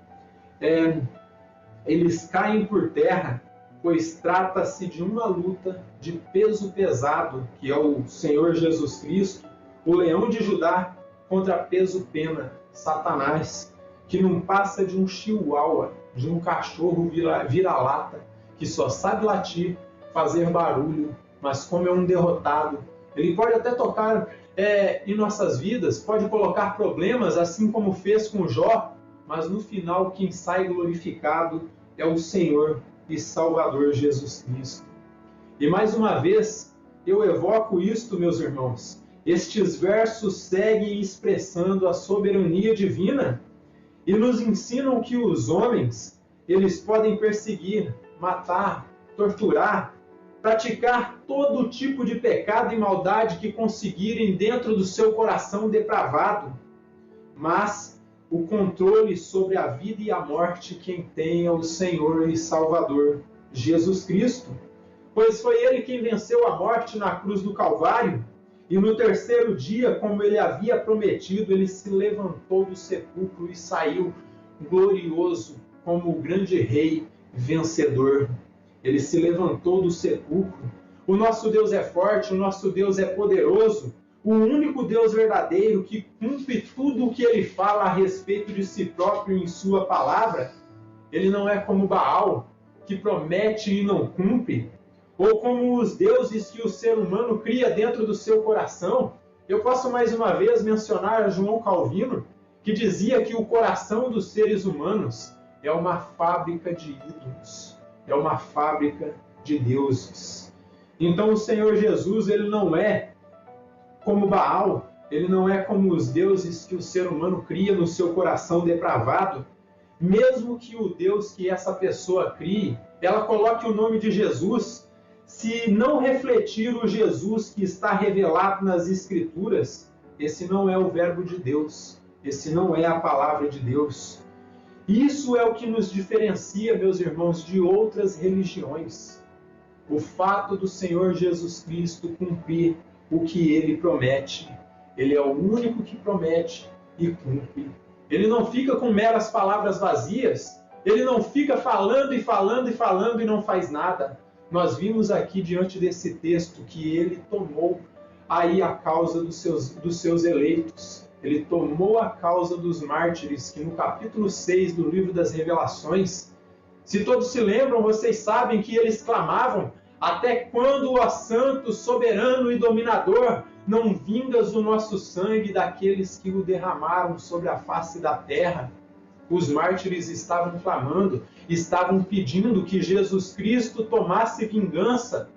eles caem por terra, pois trata-se de uma luta de peso pesado, que é o Senhor Jesus Cristo, o leão de Judá, contra peso pena, Satanás, que não passa de um chihuahua, de um cachorro vira-lata, que só sabe latir, fazer barulho, mas como é um derrotado, ele pode até tocar em nossas vidas, pode colocar problemas, assim como fez com Jó, mas no final quem sai glorificado é o Senhor e Salvador Jesus Cristo. E mais uma vez, eu evoco isto, meus irmãos, estes versos seguem expressando a soberania divina e nos ensinam que os homens, eles podem perseguir, matar, torturar, praticar todo tipo de pecado e maldade que conseguirem dentro do seu coração depravado. Mas o controle sobre a vida e a morte quem tem é o Senhor e Salvador, Jesus Cristo. Pois foi Ele quem venceu a morte na cruz do Calvário, e no terceiro dia, como Ele havia prometido, Ele se levantou do sepulcro e saiu glorioso como o grande rei vencedor. Ele se levantou do sepulcro. O nosso Deus é forte, o nosso Deus é poderoso, o único Deus verdadeiro que cumpre tudo o que Ele fala a respeito de si próprio em sua palavra. Ele não é como Baal, que promete e não cumpre, ou como os deuses que o ser humano cria dentro do seu coração. Eu posso mais uma vez mencionar João Calvino, que dizia que o coração dos seres humanos é uma fábrica de ídolos, é uma fábrica de deuses. Então o Senhor Jesus, ele não é como Baal, ele não é como os deuses que o ser humano cria no seu coração depravado. Mesmo que o Deus que essa pessoa crie, ela coloque o nome de Jesus, se não refletir o Jesus que está revelado nas Escrituras, esse não é o verbo de Deus, esse não é a palavra de Deus. Isso é o que nos diferencia, meus irmãos, de outras religiões. O fato do Senhor Jesus Cristo cumprir o que Ele promete. Ele é o único que promete e cumpre. Ele não fica com meras palavras vazias. Ele não fica falando e falando e falando e não faz nada. Nós vimos aqui diante desse texto que Ele tomou aí a causa dos seus eleitos. Ele tomou a causa dos mártires, que no capítulo 6 do livro das Revelações, se todos se lembram, vocês sabem que eles clamavam: até quando, ó Santo, soberano e dominador, não vingas o nosso sangue daqueles que o derramaram sobre a face da terra? Os mártires estavam clamando, estavam pedindo que Jesus Cristo tomasse vingança.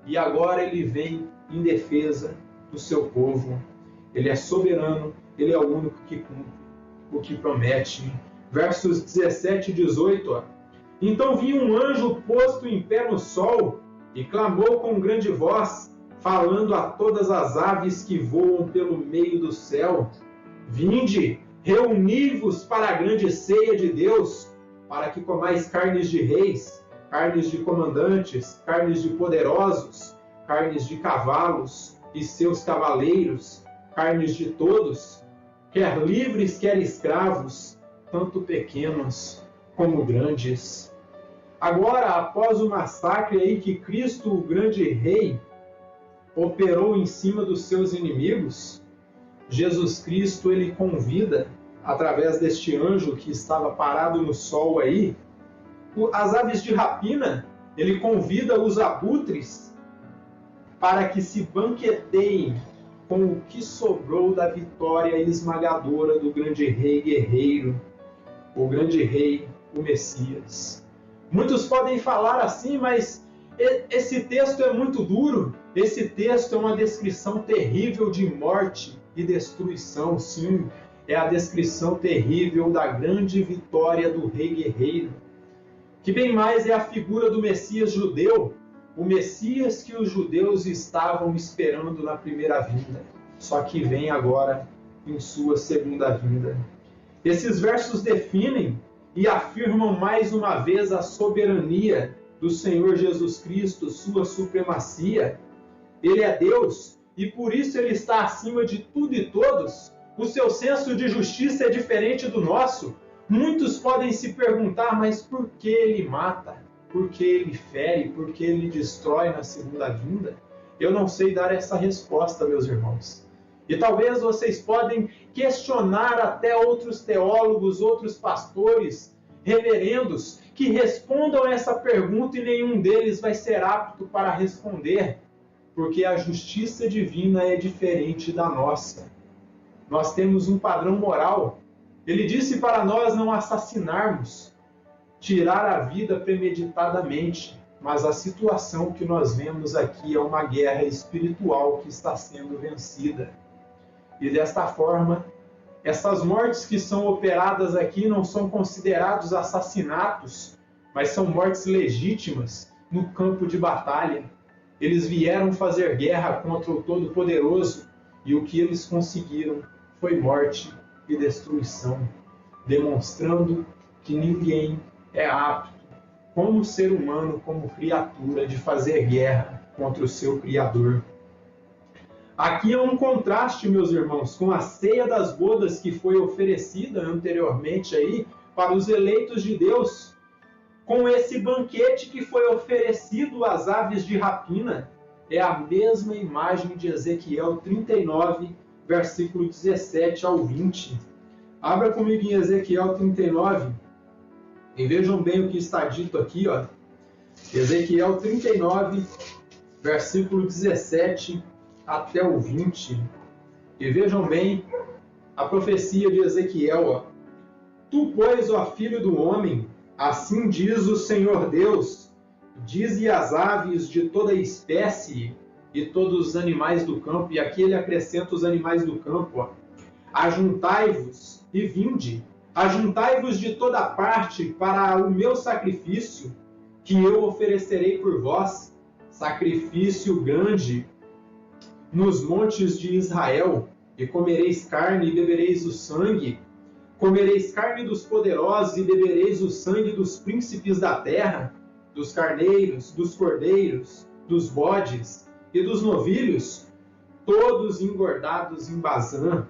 E agora Ele vem em defesa do seu povo. Ele é soberano, Ele é o único que cumpre o que promete. Versos 17 e 18. Então vi um anjo posto em pé no sol e clamou com grande voz, falando a todas as aves que voam pelo meio do céu: vinde, reuni-vos para a grande ceia de Deus, para que comais carnes de reis, carnes de comandantes, carnes de poderosos, carnes de cavalos e seus cavaleiros, carnes de todos, quer livres, quer escravos, tanto pequenos como grandes. Agora, após o massacre aí que Cristo, o grande rei, operou em cima dos seus inimigos, Jesus Cristo, ele convida, através deste anjo que estava parado no sol aí, as aves de rapina. Ele convida os abutres para que se banqueteiem com o que sobrou da vitória esmagadora do grande rei guerreiro, o grande rei, o Messias. Muitos podem falar assim, mas esse texto é muito duro. Esse texto é uma descrição terrível de morte e destruição. Sim, é a descrição terrível da grande vitória do rei guerreiro, que bem mais é a figura do Messias judeu, o Messias que os judeus estavam esperando na primeira vinda, só que vem agora em sua segunda vinda. Esses versos definem e afirmam mais uma vez a soberania do Senhor Jesus Cristo, sua supremacia. Ele é Deus e por isso Ele está acima de tudo e todos. O seu senso de justiça é diferente do nosso. Muitos podem se perguntar, mas por que Ele mata? Por que Ele fere? Por que Ele destrói na segunda vinda? Eu não sei dar essa resposta, meus irmãos. E talvez vocês podem questionar até outros teólogos, outros pastores, reverendos, que respondam essa pergunta e nenhum deles vai ser apto para responder, porque a justiça divina é diferente da nossa. Nós temos um padrão moral. Ele disse para nós não assassinarmos, tirar a vida premeditadamente. mas a situação que nós vemos aqui é uma guerra espiritual que está sendo vencida. E desta forma, essas mortes que são operadas aqui não são considerados assassinatos, mas são mortes legítimas no campo de batalha. Eles vieram fazer guerra contra o Todo-Poderoso e o que eles conseguiram foi morte e destruição, demonstrando que ninguém é apto, como ser humano, como criatura, de fazer guerra contra o seu Criador. Aqui é um contraste, meus irmãos, com a ceia das bodas que foi oferecida anteriormente aí para os eleitos de Deus, com esse banquete que foi oferecido às aves de rapina. É a mesma imagem de Ezequiel 39, versículo 17 ao 20. Abra comigo em Ezequiel 39 e vejam bem o que está dito aqui, ó. Ezequiel 39, versículo 17 até o 20. E vejam bem a profecia de Ezequiel, ó. Tu, pois, ó filho do homem, assim diz o Senhor Deus, dize às aves de toda espécie e todos os animais do campo, e aqui ele acrescenta os animais do campo, ó. Ajuntai-vos e vinde, ajuntai-vos de toda parte para o meu sacrifício, que eu oferecerei por vós, sacrifício grande, nos montes de Israel, e comereis carne e bebereis o sangue, comereis carne dos poderosos e bebereis o sangue dos príncipes da terra, dos carneiros, dos cordeiros, dos bodes e dos novilhos, todos engordados em Bazã.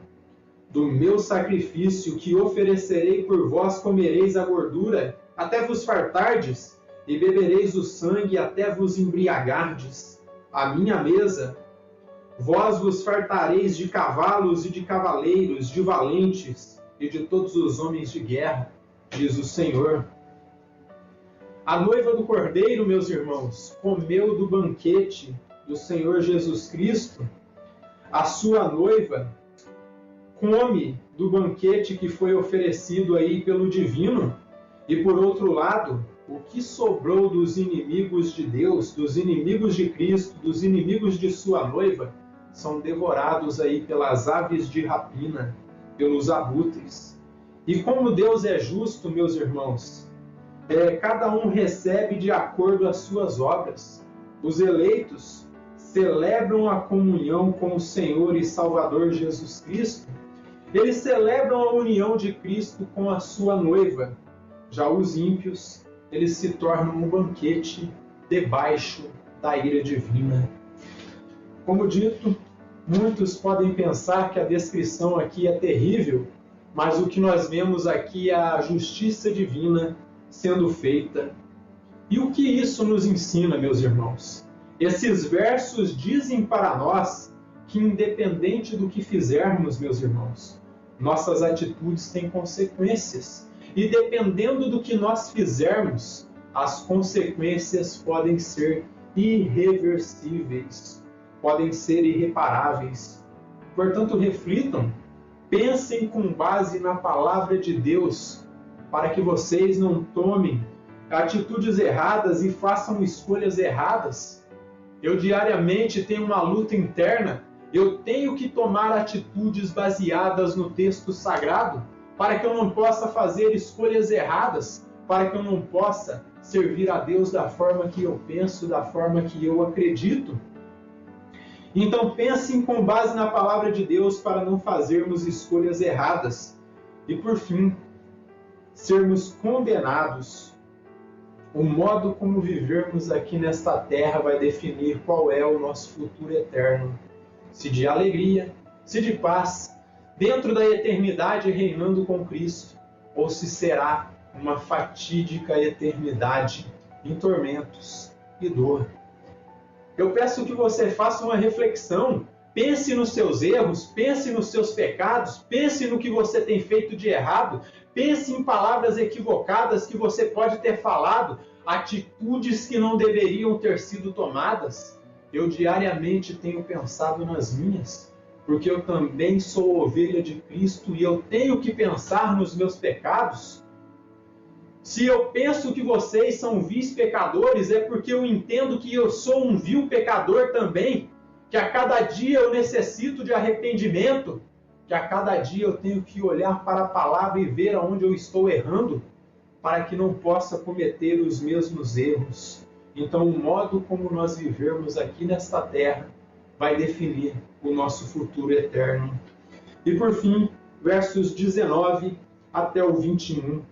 Do meu sacrifício que oferecerei por vós comereis a gordura, até vos fartardes, e bebereis o sangue até vos embriagardes. A minha mesa, vós vos fartareis de cavalos e de cavaleiros, de valentes e de todos os homens de guerra, diz o Senhor. A noiva do Cordeiro, meus irmãos, comeu do banquete do Senhor Jesus Cristo. A sua noiva come do banquete que foi oferecido aí pelo Divino. E por outro lado, o que sobrou dos inimigos de Deus, dos inimigos de Cristo, dos inimigos de sua noiva, são devorados aí pelas aves de rapina, pelos abutres. E como Deus é justo, meus irmãos, cada um recebe de acordo às suas obras. Os eleitos celebram a comunhão com o Senhor e Salvador Jesus Cristo. Eles celebram a união de Cristo com a sua noiva. Já os ímpios, eles se tornam um banquete debaixo da ira divina. Como dito, muitos podem pensar que a descrição aqui é terrível, mas o que nós vemos aqui é a justiça divina sendo feita. E o que isso nos ensina, meus irmãos? Esses versos dizem para nós que, independente do que fizermos, meus irmãos, nossas atitudes têm consequências. E dependendo do que nós fizermos, as consequências podem ser irreversíveis, podem ser irreparáveis. Portanto, reflitam, pensem com base na palavra de Deus, para que vocês não tomem atitudes erradas e façam escolhas erradas. Eu diariamente tenho uma luta interna, eu tenho que tomar atitudes baseadas no texto sagrado, para que eu não possa fazer escolhas erradas, para que eu não possa servir a Deus da forma que eu penso, da forma que eu acredito. Então pensem com base na palavra de Deus para não fazermos escolhas erradas. E por fim, sermos condenados. O modo como vivermos aqui nesta terra vai definir qual é o nosso futuro eterno. Se de alegria, se de paz, dentro da eternidade reinando com Cristo, ou se será uma fatídica eternidade em tormentos e dor. Eu peço que você faça uma reflexão, pense nos seus erros, pense nos seus pecados, pense no que você tem feito de errado, pense em palavras equivocadas que você pode ter falado, atitudes que não deveriam ter sido tomadas. Eu diariamente tenho pensado nas minhas, porque eu também sou ovelha de Cristo e eu tenho que pensar nos meus pecados. Se eu penso que vocês são vis pecadores, é porque eu entendo que eu sou um vil pecador também, que a cada dia eu necessito de arrependimento, que a cada dia eu tenho que olhar para a palavra e ver aonde eu estou errando, para que não possa cometer os mesmos erros. Então, o modo como nós vivermos aqui nesta terra vai definir o nosso futuro eterno. E por fim, versos 19 até o 21.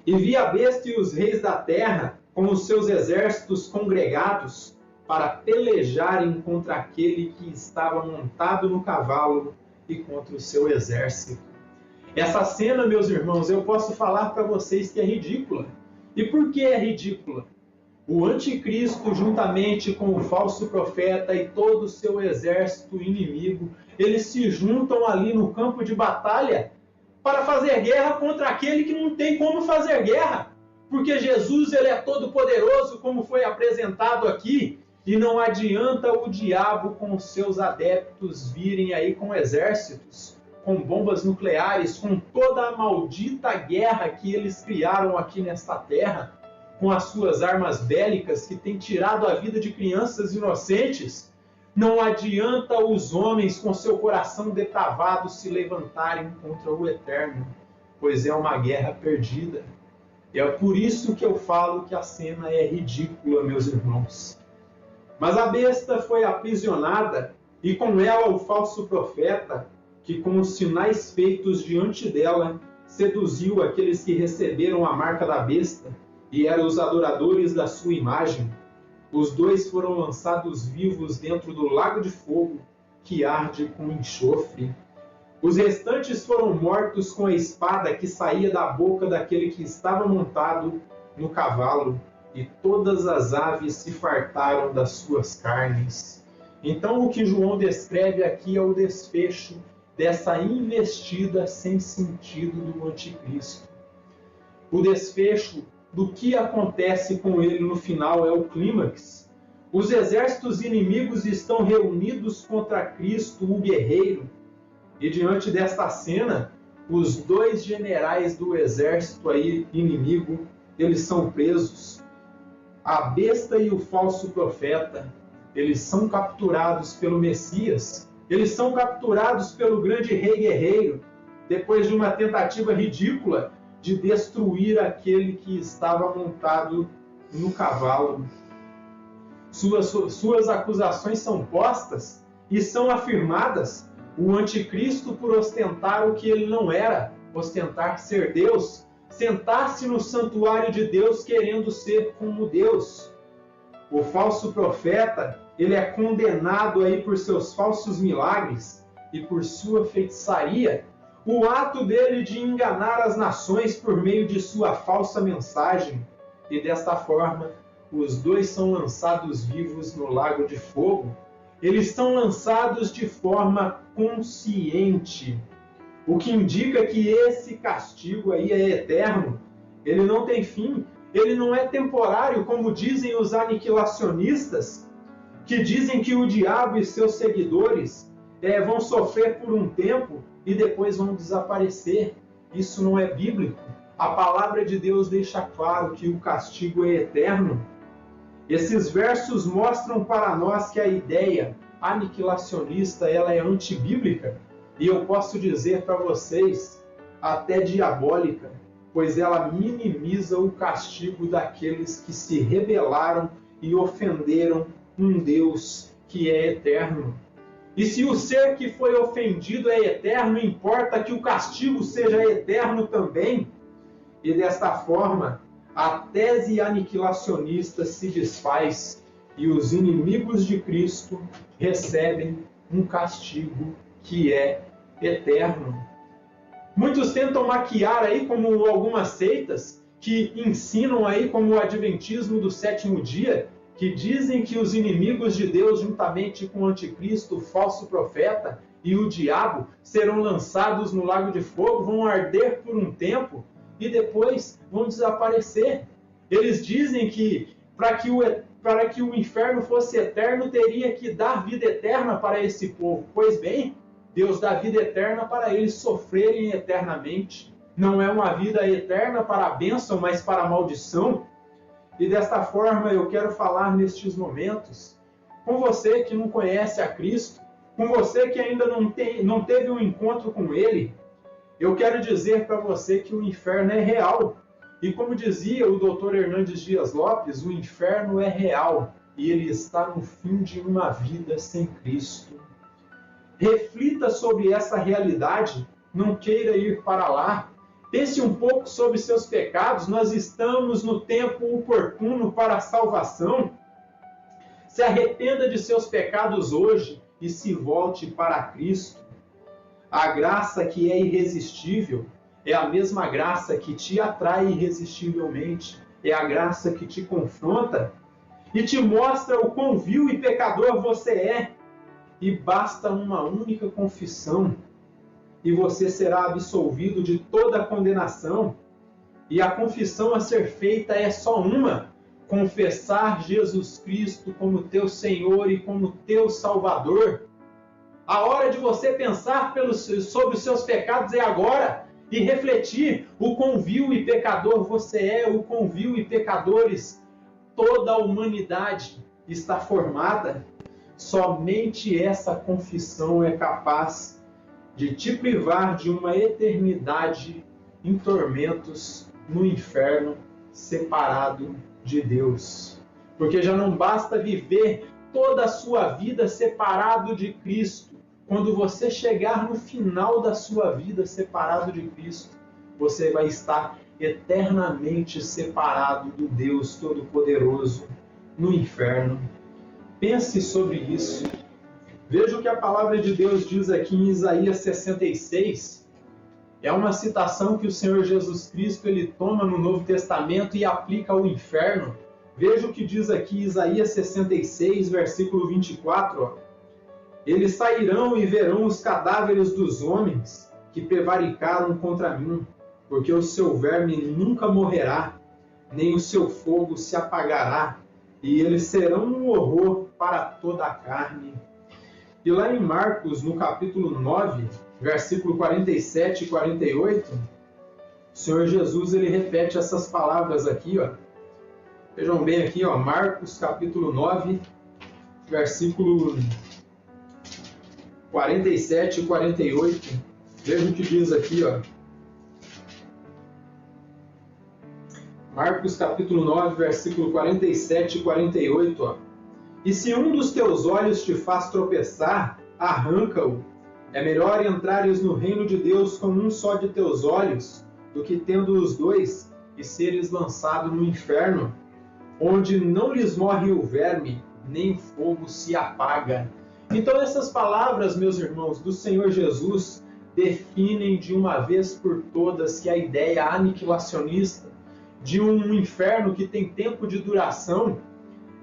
E vi a besta e os reis da terra com os seus exércitos congregados para pelejarem contra aquele que estava montado no cavalo e contra o seu exército. Essa cena, meus irmãos, eu posso falar para vocês que é ridícula. E por que é ridícula? O anticristo, juntamente com o falso profeta e todo o seu exército inimigo, eles se juntam ali no campo de batalha para fazer guerra contra aquele que não tem como fazer guerra. Porque Jesus, ele é todo poderoso, como foi apresentado aqui, e não adianta o diabo com os seus adeptos virem aí com exércitos, com bombas nucleares, com toda a maldita guerra que eles criaram aqui nesta terra, com as suas armas bélicas que têm tirado a vida de crianças inocentes. Não adianta os homens com seu coração depravado se levantarem contra o Eterno, pois é uma guerra perdida. E é por isso que eu falo que a cena é ridícula, meus irmãos. Mas a besta foi aprisionada, e com ela o falso profeta, que com os sinais feitos diante dela, seduziu aqueles que receberam a marca da besta, e eram os adoradores da sua imagem. Os dois foram lançados vivos dentro do lago de fogo, que arde com enxofre. Os restantes foram mortos com a espada que saía da boca daquele que estava montado no cavalo, e todas as aves se fartaram das suas carnes. Então, o que João descreve aqui é o desfecho dessa investida sem sentido do anticristo. O desfecho do que acontece com ele no final é o clímax. Os exércitos inimigos estão reunidos contra Cristo, o guerreiro, e diante desta cena, os dois generais do exército aí inimigo, eles são presos. A besta e o falso profeta, eles são capturados pelo Messias, eles são capturados pelo grande rei guerreiro, depois de uma tentativa ridícula de destruir aquele que estava montado no cavalo. Suas acusações são postas e são afirmadas. O anticristo, por ostentar o que ele não era, ostentar ser Deus, sentar-se no santuário de Deus querendo ser como Deus. O falso profeta, ele é condenado aí por seus falsos milagres e por sua feitiçaria. O ato dele de enganar as nações por meio de sua falsa mensagem. E desta forma, os dois são lançados vivos no lago de fogo. Eles são lançados de forma consciente, o que indica que esse castigo aí é eterno. Ele não tem fim, ele não é temporário, como dizem os aniquilacionistas, que dizem que o diabo e seus seguidores vão sofrer por um tempo e depois vão desaparecer. Isso não é bíblico. A palavra de Deus deixa claro que o castigo é eterno. Esses versos mostram para nós que a ideia aniquilacionista ela é antibíblica, e eu posso dizer para vocês, até diabólica, pois ela minimiza o castigo daqueles que se rebelaram e ofenderam um Deus que é eterno. E se o ser que foi ofendido é eterno, importa que o castigo seja eterno também. E desta forma, a tese aniquilacionista se desfaz e os inimigos de Cristo recebem um castigo que é eterno. Muitos tentam maquiar aí como algumas seitas que ensinam aí como o adventismo do sétimo dia, que dizem que os inimigos de Deus, juntamente com o anticristo, o falso profeta e o diabo, serão lançados no lago de fogo, vão arder por um tempo e depois vão desaparecer. Eles dizem que para que o inferno fosse eterno, teria que dar vida eterna para esse povo. Pois bem, Deus dá vida eterna para eles sofrerem eternamente. não é uma vida eterna para a bênção, mas para a maldição. E desta forma eu quero falar nestes momentos com você que não conhece a Cristo, com você que ainda não teve um encontro com Ele. Eu quero dizer para você que o inferno é real. E como dizia o Dr. Hernandes Dias Lopes, o inferno é real e ele está no fim de uma vida sem Cristo. Reflita sobre essa realidade, não queira ir para lá. Pense um pouco sobre seus pecados, nós estamos no tempo oportuno para a salvação. Se arrependa de seus pecados hoje e se volte para Cristo. A graça que é irresistível é a mesma graça que te atrai irresistivelmente. É a graça que te confronta e te mostra o quão vil e pecador você é. E basta uma única confissão e você será absolvido de toda a condenação. E a confissão a ser feita é só uma: confessar Jesus Cristo como teu Senhor e como teu Salvador. A hora de você pensar sobre os seus pecados é agora e refletir o quão vil e pecador você é, o quão vil e pecadores toda a humanidade está formada. Somente essa confissão é capaz de te privar de uma eternidade em tormentos no inferno, separado de Deus. Porque já não basta viver toda a sua vida separado de Cristo. Quando você chegar no final da sua vida separado de Cristo, você vai estar eternamente separado do Deus Todo-Poderoso no inferno. Pense sobre isso. Veja o que a palavra de Deus diz aqui em Isaías 66. É uma citação que o Senhor Jesus Cristo ele toma no Novo Testamento e aplica ao inferno. Veja o que diz aqui Isaías 66, versículo 24. Ó. Eles sairão e verão os cadáveres dos homens que prevaricaram contra mim, porque o seu verme nunca morrerá, nem o seu fogo se apagará, e eles serão um horror para toda a carne. E lá em Marcos, no capítulo 9, versículo 47 e 48, o Senhor Jesus ele repete essas palavras aqui, ó. Vejam bem aqui, ó, Marcos capítulo 9, versículo 47 e 48. Veja o que diz aqui, ó. Marcos capítulo 9, versículo 47 e 48, ó. E se um dos teus olhos te faz tropeçar, arranca-o. É melhor entrares no reino de Deus com um só de teus olhos, do que tendo os dois e seres lançado no inferno, onde não lhes morre o verme, nem o fogo se apaga. Então essas palavras, meus irmãos, do Senhor Jesus, definem de uma vez por todas que a ideia aniquilacionista de um inferno que tem tempo de duração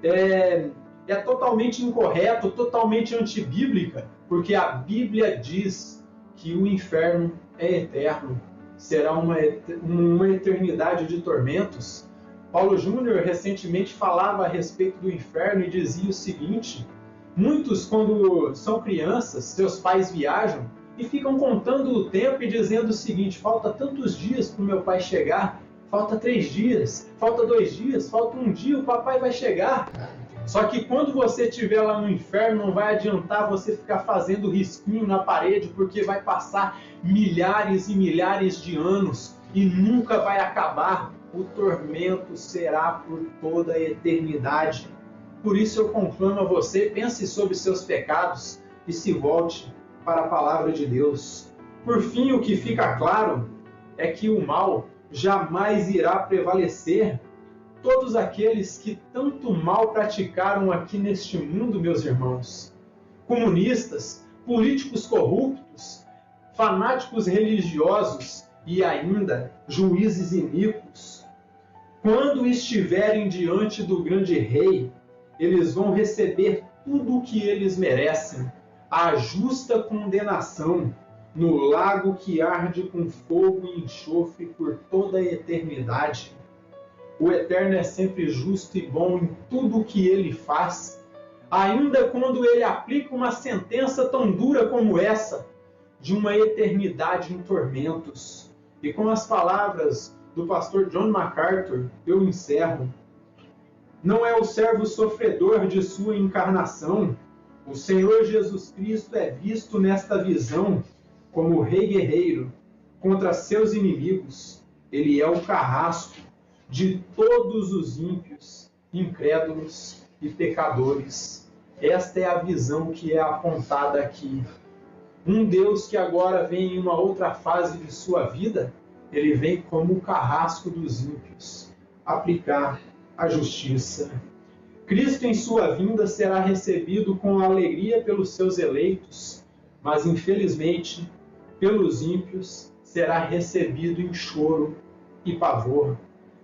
é totalmente incorreto, totalmente antibíblica, porque a Bíblia diz que o inferno é eterno, será uma eternidade de tormentos. Paulo Júnior recentemente falava a respeito do inferno e dizia o seguinte: muitos, quando são crianças, seus pais viajam e ficam contando o tempo e dizendo o seguinte: falta tantos dias para o meu pai chegar, falta 3 dias, falta 2 dias, falta 1 dia, o papai vai chegar. Só que quando você estiver lá no inferno, não vai adiantar você ficar fazendo risquinho na parede, porque vai passar milhares e milhares de anos e nunca vai acabar. O tormento será por toda a eternidade. Por isso eu conclamo a você, pense sobre seus pecados e se volte para a palavra de Deus. Por fim, o que fica claro é que o mal jamais irá prevalecer. Todos aqueles que tanto mal praticaram aqui neste mundo, meus irmãos, comunistas, políticos corruptos, fanáticos religiosos e ainda juízes iníquos, quando estiverem diante do grande rei, eles vão receber tudo o que eles merecem, a justa condenação, no lago que arde com fogo e enxofre por toda a eternidade. O Eterno é sempre justo e bom em tudo o que ele faz, ainda quando ele aplica uma sentença tão dura como essa, de uma eternidade em tormentos. E com as palavras do pastor John MacArthur, eu encerro. Não é o servo sofredor de sua encarnação. O Senhor Jesus Cristo é visto nesta visão como o rei guerreiro contra seus inimigos. Ele é o carrasco de todos os ímpios, incrédulos e pecadores. Esta é a visão que é apontada aqui. Um Deus que agora vem em uma outra fase de sua vida, ele vem como o carrasco dos ímpios, aplicar a justiça. Cristo em sua vinda será recebido com alegria pelos seus eleitos, mas infelizmente pelos ímpios será recebido em choro e pavor.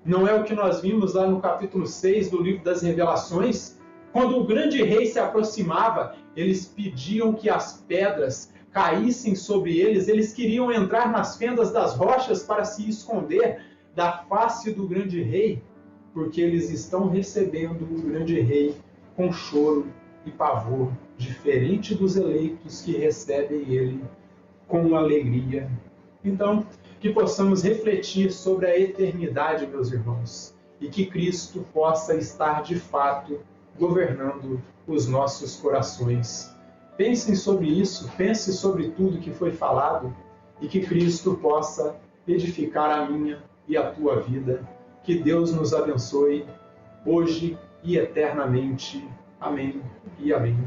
Não é o que nós vimos lá no capítulo 6 do livro das Revelações? Quando o grande rei se aproximava, eles pediam que as pedras caíssem sobre eles, eles queriam entrar nas fendas das rochas para se esconder da face do grande rei, porque eles estão recebendo o grande rei com choro e pavor, diferente dos eleitos que recebem ele com alegria. Então, que possamos refletir sobre a eternidade, meus irmãos, e que Cristo possa estar de fato governando os nossos corações. Pensem sobre isso, pense sobre tudo que foi falado e que Cristo possa edificar a minha e a tua vida. Que Deus nos abençoe hoje e eternamente. Amém e amém.